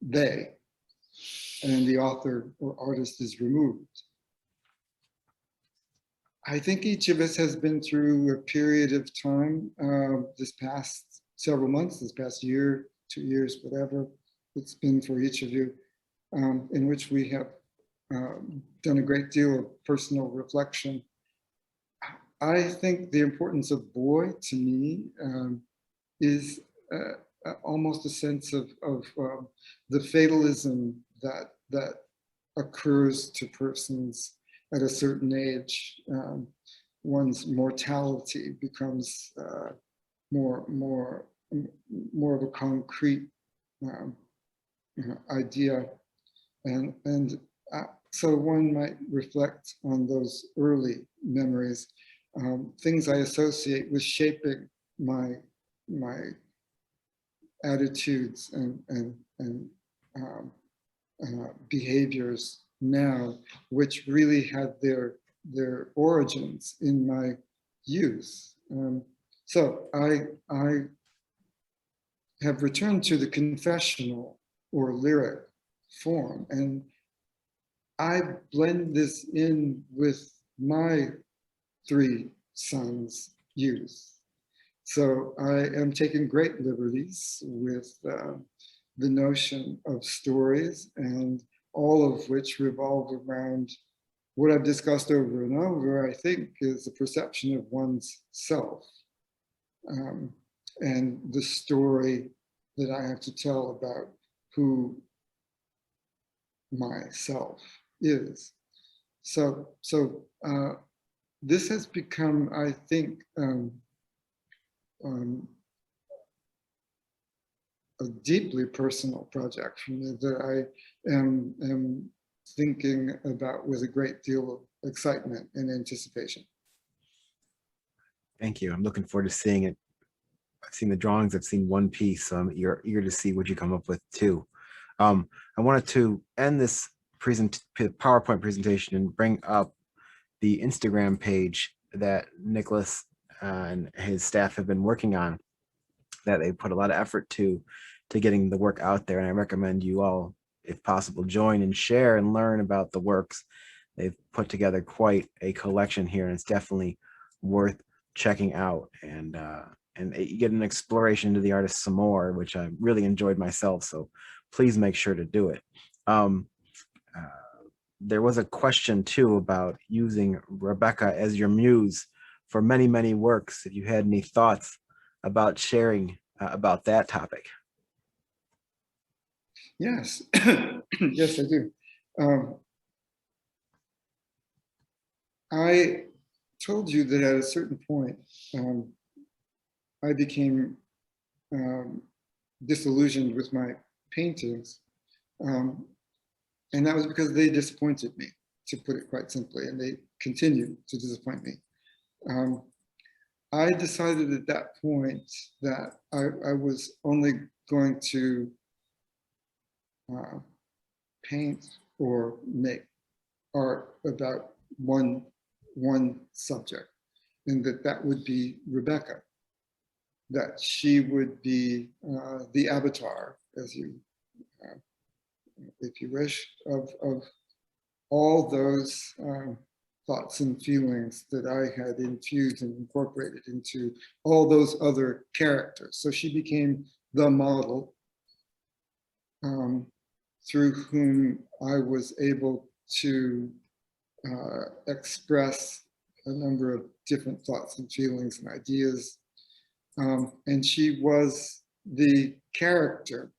they, and the author or artist is removed. I think each of us has been through a period of time, this past several months, this past year, 2 years, whatever it's been for each of you, in which we have done a great deal of personal reflection. I think the importance of boy to me is almost a sense of the fatalism that occurs to persons at a certain age. one's mortality becomes more of a concrete idea, and so one might reflect on those early memories, things I associate with shaping my attitudes and behaviors now, which really had their origins in my youth. So I have returned to the confessional or lyric form, and I blend this in with my 3 sons' youth. So I am taking great liberties with the notion of stories, and all of which revolve around what I've discussed over and over, I think, is the perception of one's self, and the story that I have to tell about who myself is. So this has become, I think, a deeply personal project for me that I am thinking about with a great deal of excitement and anticipation. Thank you. I'm looking forward to seeing it. I've seen the drawings, I've seen one piece, so I'm eager to see what you come up with too. I wanted to end this PowerPoint presentation and bring up the Instagram page that Nicolas and his staff have been working on, that they put a lot of effort to getting the work out there. And I recommend you all, if possible, join and share and learn about the works. They've put together quite a collection here, and it's definitely worth checking out. And you get an exploration into the artist some more, which I really enjoyed myself. So please make sure to do it. There was a question too about using Rebecca as your muse for many, many works. If you had any thoughts about sharing about that topic. Yes, yes, I do. I told you that at a certain point, I became disillusioned with my paintings. And that was because they disappointed me, to put it quite simply, and they continue to disappoint me. I decided at that point that I was only going to paint or make art about one subject, and that would be Rebecca, that she would be the avatar, as you if you wish, of all those thoughts and feelings that I had infused and incorporated into all those other characters. So she became the model through whom I was able to express a number of different thoughts and feelings and ideas. And she was the character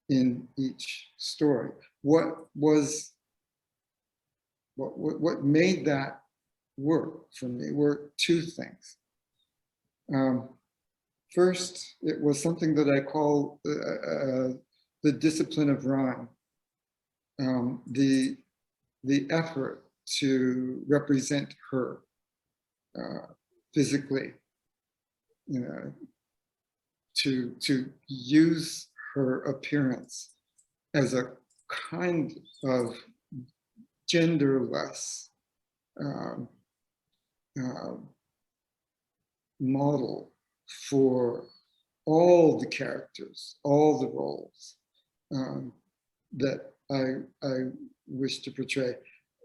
in each story. What made that work for me were 2 things. First, it was something that I call the discipline of rhyme, the effort to represent her physically, to use her appearance as a kind of genderless model for all the characters, all the roles that I wish to portray.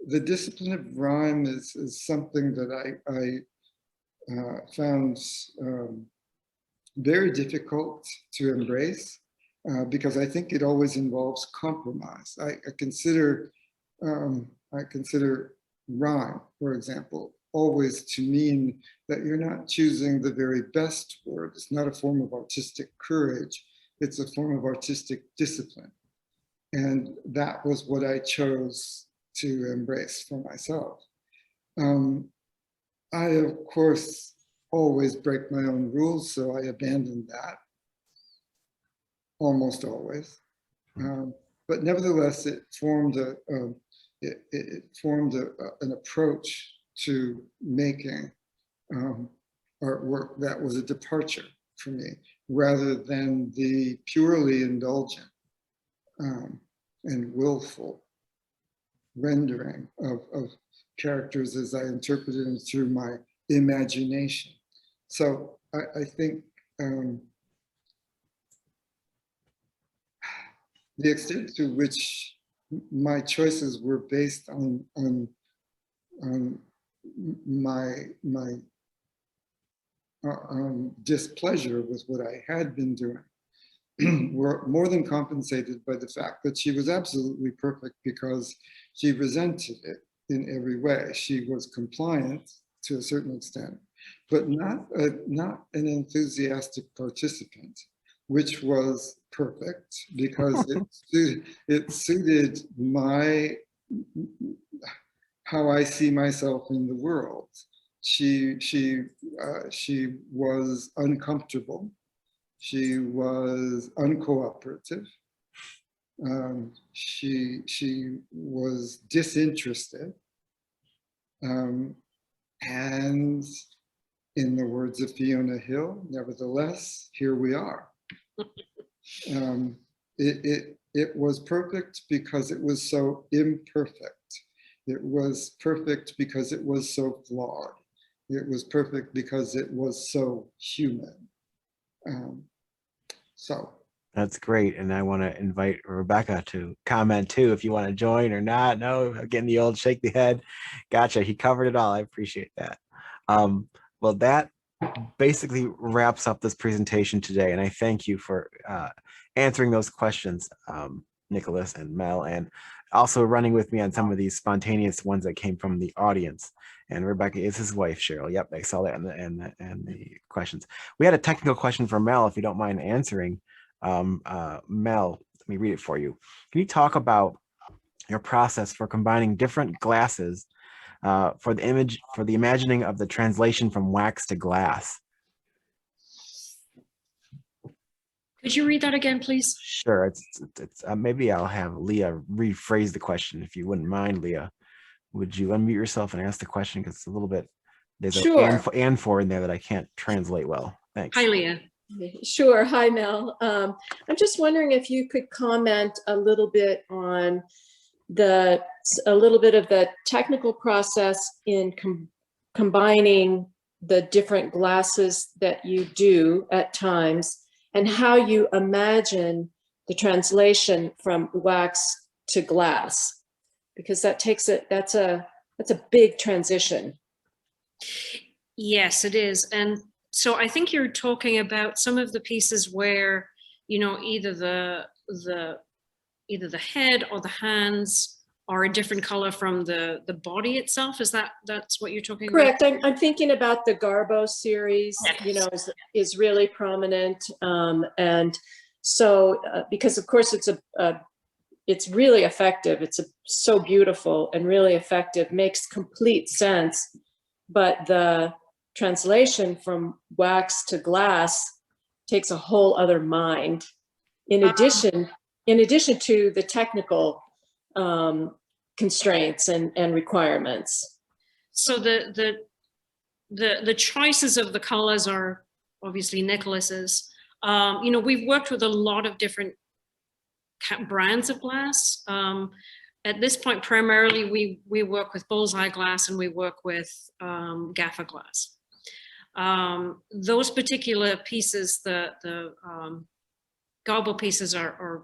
The discipline of rhyme is something that I found very difficult to embrace because I think it always involves compromise. I consider rhyme, for example, always to mean that you're not choosing the very best word. It's not a form of artistic courage. It's a form of artistic discipline. And that was what I chose to embrace for myself. I, of course, always break my own rules, so I abandoned that, almost always. But nevertheless, it formed an approach to making artwork that was a departure for me, rather than the purely indulgent and willful rendering of characters as I interpreted them through my imagination. So I think the extent to which my choices were based on my displeasure with what I had been doing were more than compensated by the fact that she was absolutely perfect, because she resented it in every way. She was compliant to a certain extent, but not an enthusiastic participant, which was perfect because it suited how I see myself in the world. She was uncomfortable. She was uncooperative. She was disinterested. And in the words of Fiona Hill, nevertheless, here we are. It was perfect because it was so imperfect. It was perfect because it was so flawed. It was perfect because it was so human. So That's great. And I want to invite Rebecca to comment too, if you want to join or not. No, again, the old shake the head. Gotcha. He covered it all. I appreciate that. Well, that basically wraps up this presentation today. And I thank you for answering those questions, Nicholas and Mel, and also running with me on some of these spontaneous ones that came from the audience. And Rebecca is his wife, Cheryl. Yep, I saw that in the questions. We had a technical question for Mel, if you don't mind answering. Mel, let me read it for you. Can you talk about your process for combining different glasses for the imagining of the translation from wax to glass? Could you read that again, please? Sure. It's maybe I'll have Leah rephrase the question, if you wouldn't mind, Leah. Would you unmute yourself and ask the question, because it's a little bit, there's Sure. and for in there that I can't translate well. Thanks. Hi, Leah. Sure. Hi, Mel. I'm just wondering if you could comment a little bit on a little bit of the technical process in combining the different glasses that you do at times, and how you imagine the translation from wax to glass, because that's a big transition. Yes, it is. And so I think you're talking about some of the pieces where, you know, either the head or the hands are a different color from the body itself. That's what you're talking about? Correct. I'm thinking about the Garbo series, yes. You know, is really prominent. And so, because of course it's really effective. It's so beautiful and really effective, makes complete sense. But the translation from wax to glass takes a whole other mind. In addition to the technical constraints and requirements. So the choices of the colors are obviously Nicholas's. You know, we've worked with a lot of different brands of glass. At this point, primarily we work with bullseye glass and we work with gaffer glass. Those particular pieces, the Garbo pieces are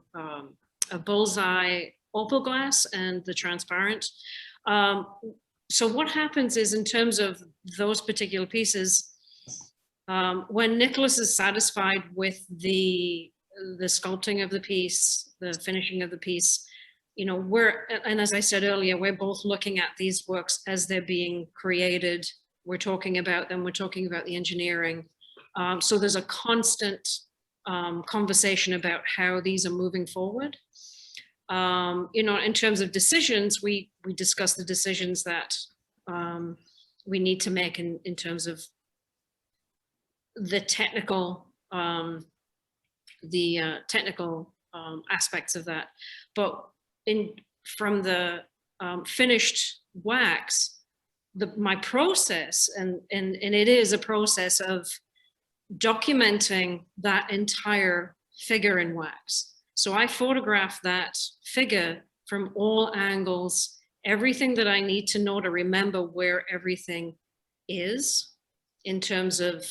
a bullseye opal glass and the transparent. So what happens is, in terms of those particular pieces, when Nicholas is satisfied with the sculpting of the piece, the finishing of the piece, you know, and as I said earlier, we're both looking at these works as they're being created. We're talking about them, we're talking about the engineering. So there's a constant conversation about how these are moving forward. You know, in terms of decisions, we discuss the decisions that we need to make in terms of the technical aspects of that. But from the finished wax, my process, and it is a process of documenting that entire figure in wax. So I photograph that figure from all angles, everything that I need to know to remember where everything is in terms of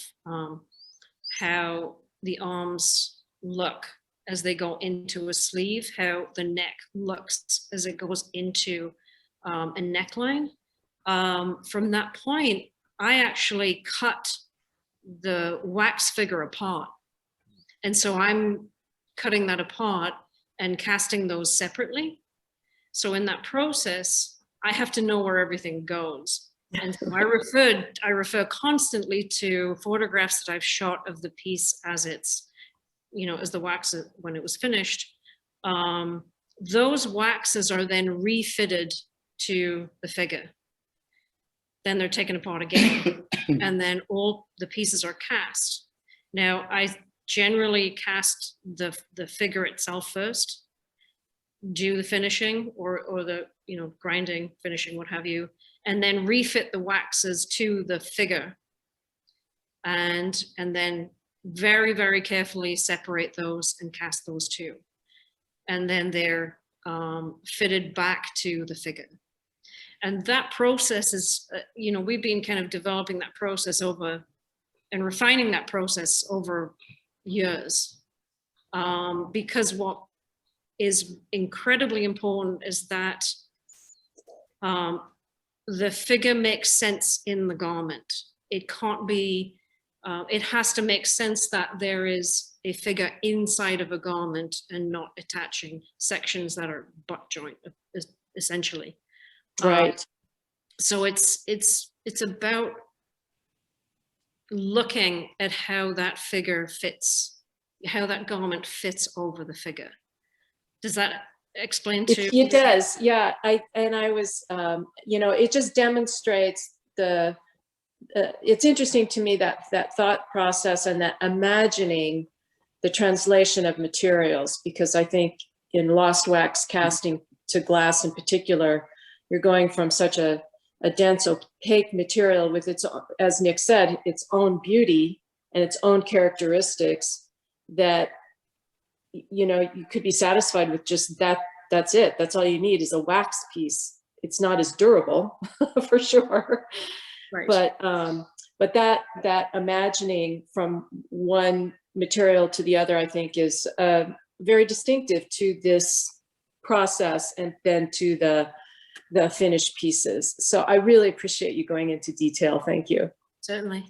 how the arms look as they go into a sleeve, how the neck looks as it goes into a neckline. From that point, I actually cut the wax figure apart. And so I'm cutting that apart and casting those separately. So in that process, I have to know where everything goes. And so I refer constantly to photographs that I've shot of the piece as it's, as the wax, when it was finished. Those waxes are then refitted to the figure. Then they're taken apart again, and then all the pieces are cast. Now, I generally cast the figure itself first, do the finishing or the grinding, finishing, what have you, and then refit the waxes to the figure, and then very, very carefully separate those and cast those two, and then they're fitted back to the figure. And that process is, we've been kind of developing that process over and refining that process over years, because what is incredibly important is that the figure makes sense in the garment. It can't be, it has to make sense that there is a figure inside of a garment and not attaching sections that are butt joint, essentially. Right. So it's about looking at how that figure fits, how that garment fits over the figure. Does that explain to? It does, yeah. I was, it just demonstrates it's interesting to me that thought process and that imagining the translation of materials, because I think in lost wax casting to glass in particular, you're going from such a dense opaque material with its, as Nick said, its own beauty and its own characteristics that, you could be satisfied with just that. That's it. That's all you need is a wax piece. It's not as durable for sure. Right. But that imagining from one material to the other, I think, is very distinctive to this process and then to the finished pieces. So I really appreciate you going into detail. Thank you. Certainly.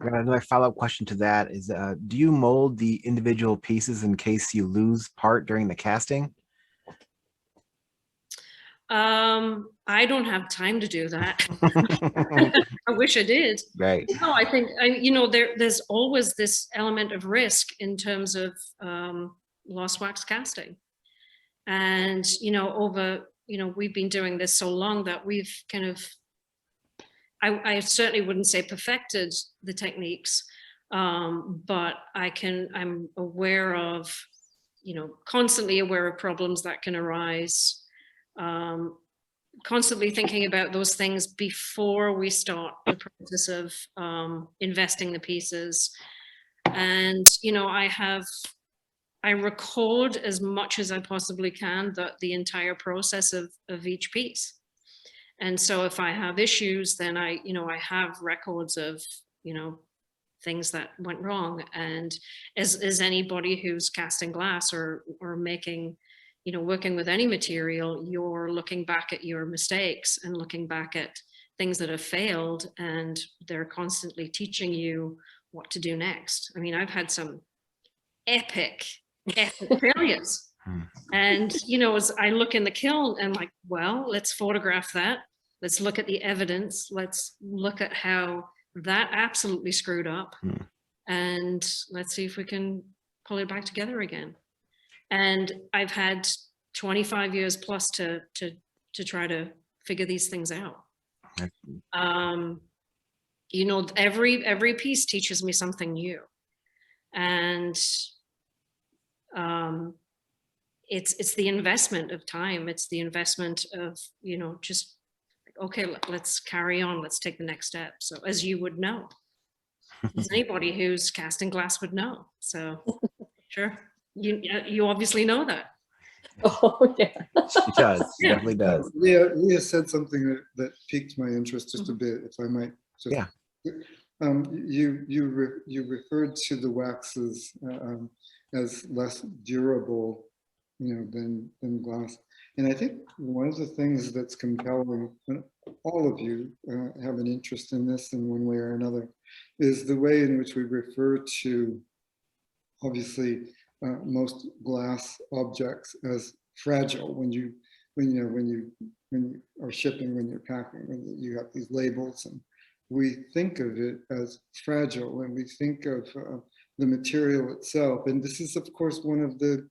I got another follow-up question to that is, do you mold the individual pieces in case you lose part during the casting? I don't have time to do that. I wish I did. Right. No, I think, there's always this element of risk in terms of lost wax casting. And, we've been doing this so long that we've kind of, I certainly wouldn't say perfected the techniques, but I'm aware of, constantly aware of problems that can arise, constantly thinking about those things before we start the process of investing the pieces. And, I record as much as I possibly can the entire process of each piece. And so if I have issues, then I have records of, things that went wrong. And as anybody who's casting glass or making, working with any material, you're looking back at your mistakes and looking back at things that have failed, and they're constantly teaching you what to do next. I mean, I've had some epic failures. And, as I look in the kiln and like, well, let's photograph that. Let's look at the evidence. Let's look at how that absolutely screwed up. And let's see if we can pull it back together again. And I've had 25 years plus to try to figure these things out. You know, every piece teaches me something new, and it's the investment of time. It's the investment of, you know, just, okay, let's carry on. Let's take the next step. So as you would know, as anybody who's casting glass would know. So sure, you obviously know that. Oh, yeah. She does. She Yeah. definitely does. Leah said something that piqued my interest just a bit, if I might. Just, Yeah. You referred to the waxes as less durable, you know, than glass. And I think one of the things that's compelling, and all of you have an interest in this in one way or another, is the way in which we refer to, obviously, most glass objects as fragile. When you are shipping, when you're packing, when you have these labels, and we think of it as fragile, and we think of the material itself. And this is, of course, one of the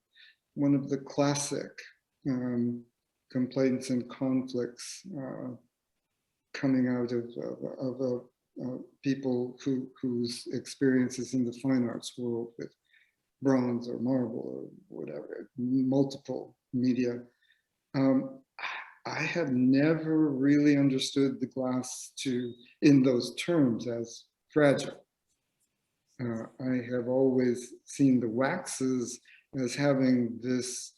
classic complaints and conflicts coming out of people whose experiences in the fine arts world with bronze or marble or whatever, multiple media. I have never really understood the glass in those terms as fragile. I have always seen the waxes as having this,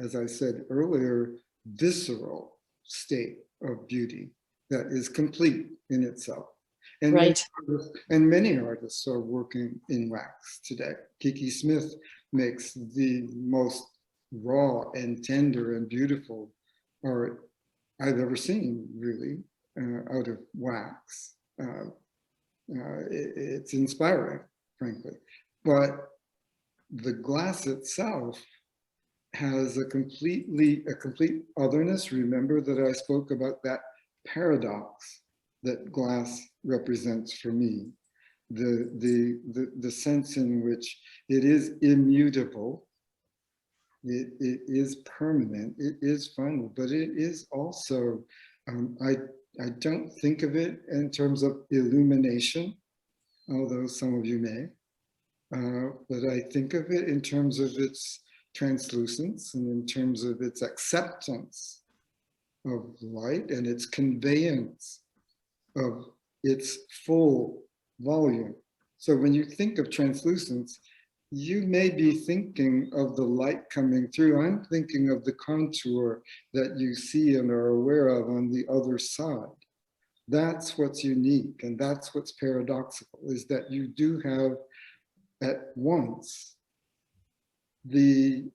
as I said earlier, visceral state of beauty that is complete in itself. And right. Many artists are working in wax today. Kiki Smith makes the most raw and tender and beautiful art I've ever seen, really, out of wax. It's inspiring, frankly. But the glass itself has a complete otherness. Remember that I spoke about that paradox that glass represents for me, the sense in which it is immutable, it is permanent, it is final, but it is also, I don't think of it in terms of illumination, although some of you may, but I think of it in terms of its translucence and in terms of its acceptance of light and its conveyance of its full volume. So when you think of translucence, you may be thinking of the light coming through. I'm thinking of the contour that you see and are aware of on the other side. That's what's unique, and that's what's paradoxical, is that you do have at once the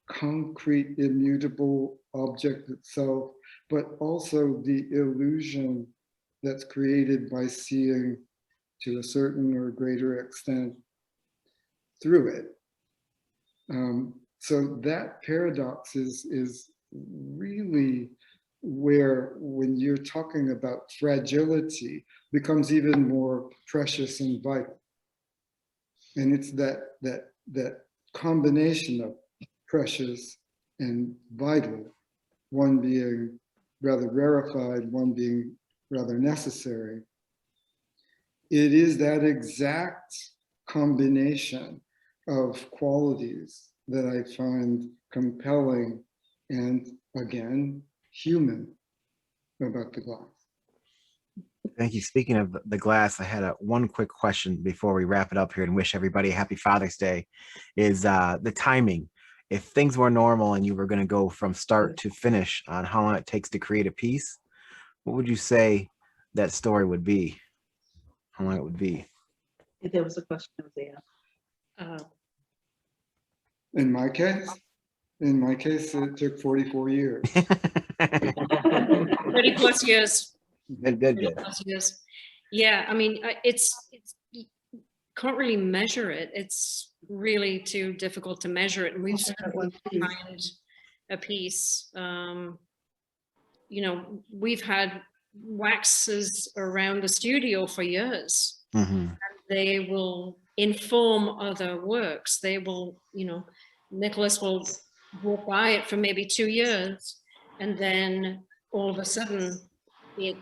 concrete, immutable object itself, but also the illusion that's created by seeing to a certain or greater extent through it. So that paradox is really where, when you're talking about fragility, becomes even more precious and vital. And it's that combination of precious and vital, one being rather rarefied, one being rather necessary. It is that exact combination of qualities that I find compelling and, again, human about the glass. Thank you. Speaking of the glass, I had one quick question before we wrap it up here and wish everybody a happy Father's Day, is the timing. If things were normal and you were going to go from start to finish on how long it takes to create a piece, what would you say that story would be? How long it would be? If there was a question, I was asked. In my case, it took 44 years. 30 plus years. Good. Years. Yeah, I mean, it's you can't really measure it. It's really too difficult to measure it. And we've find a piece. You know, we've had waxes around the studio for years. Mm-hmm. And they will inform other works. They will, you know, Nicolas will walk by it for maybe 2 years and then all of a sudden it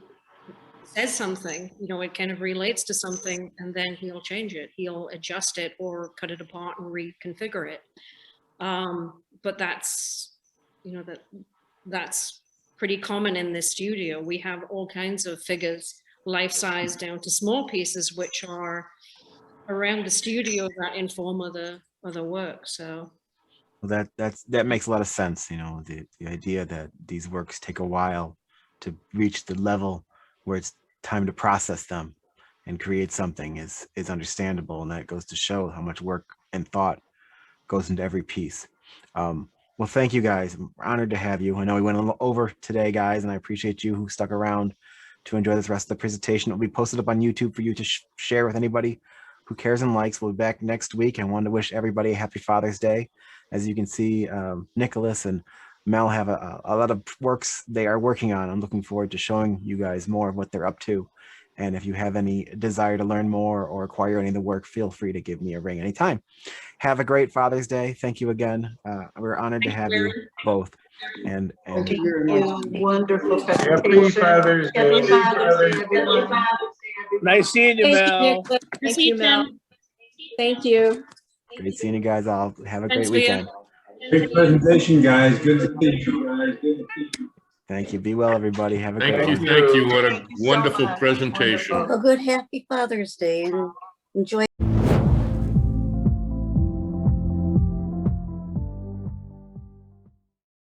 says something, you know, it kind of relates to something, and then he'll change it, he'll adjust it or cut it apart and reconfigure it. But that's, you know, that's pretty common in this studio. We have all kinds of figures, life size down to small pieces, which are around the studio that inform other work. So Well, that makes a lot of sense. You know, the idea that these works take a while to reach the level where it's time to process them and create something is understandable, and that goes to show how much work and thought goes into every piece. Well, thank you guys. I'm honored to have you. I know we went a little over today, guys, and I appreciate you who stuck around to enjoy this rest of the presentation. It'll be posted up on YouTube for you to share with anybody who cares and likes. We'll be back next week. I wanted to wish everybody a happy Father's Day. As you can see, Nicholas and Mel have a lot of works they are working on. I'm looking forward to showing you guys more of what they're up to. And if you have any desire to learn more or acquire any of the work, feel free to give me a ring anytime. Have a great Father's Day. Thank you again. We're honored to have you both. And Thank you very much. Wonderful Happy presentation. Father's Day. Happy Father's Day, everyone. Nice seeing you, Thank you, Mel. Nicholas. Thank See you, you, Mel. Tim. Thank you. great seeing you guys all. Have a Thanks, great Leah. weekend. Great presentation, guys. Good to see you. Thank you. Be well, everybody. Have a Thank great you, one. thank you. What a Thank you so wonderful much. presentation. Wonderful. Have a good, happy Father's Day and enjoy.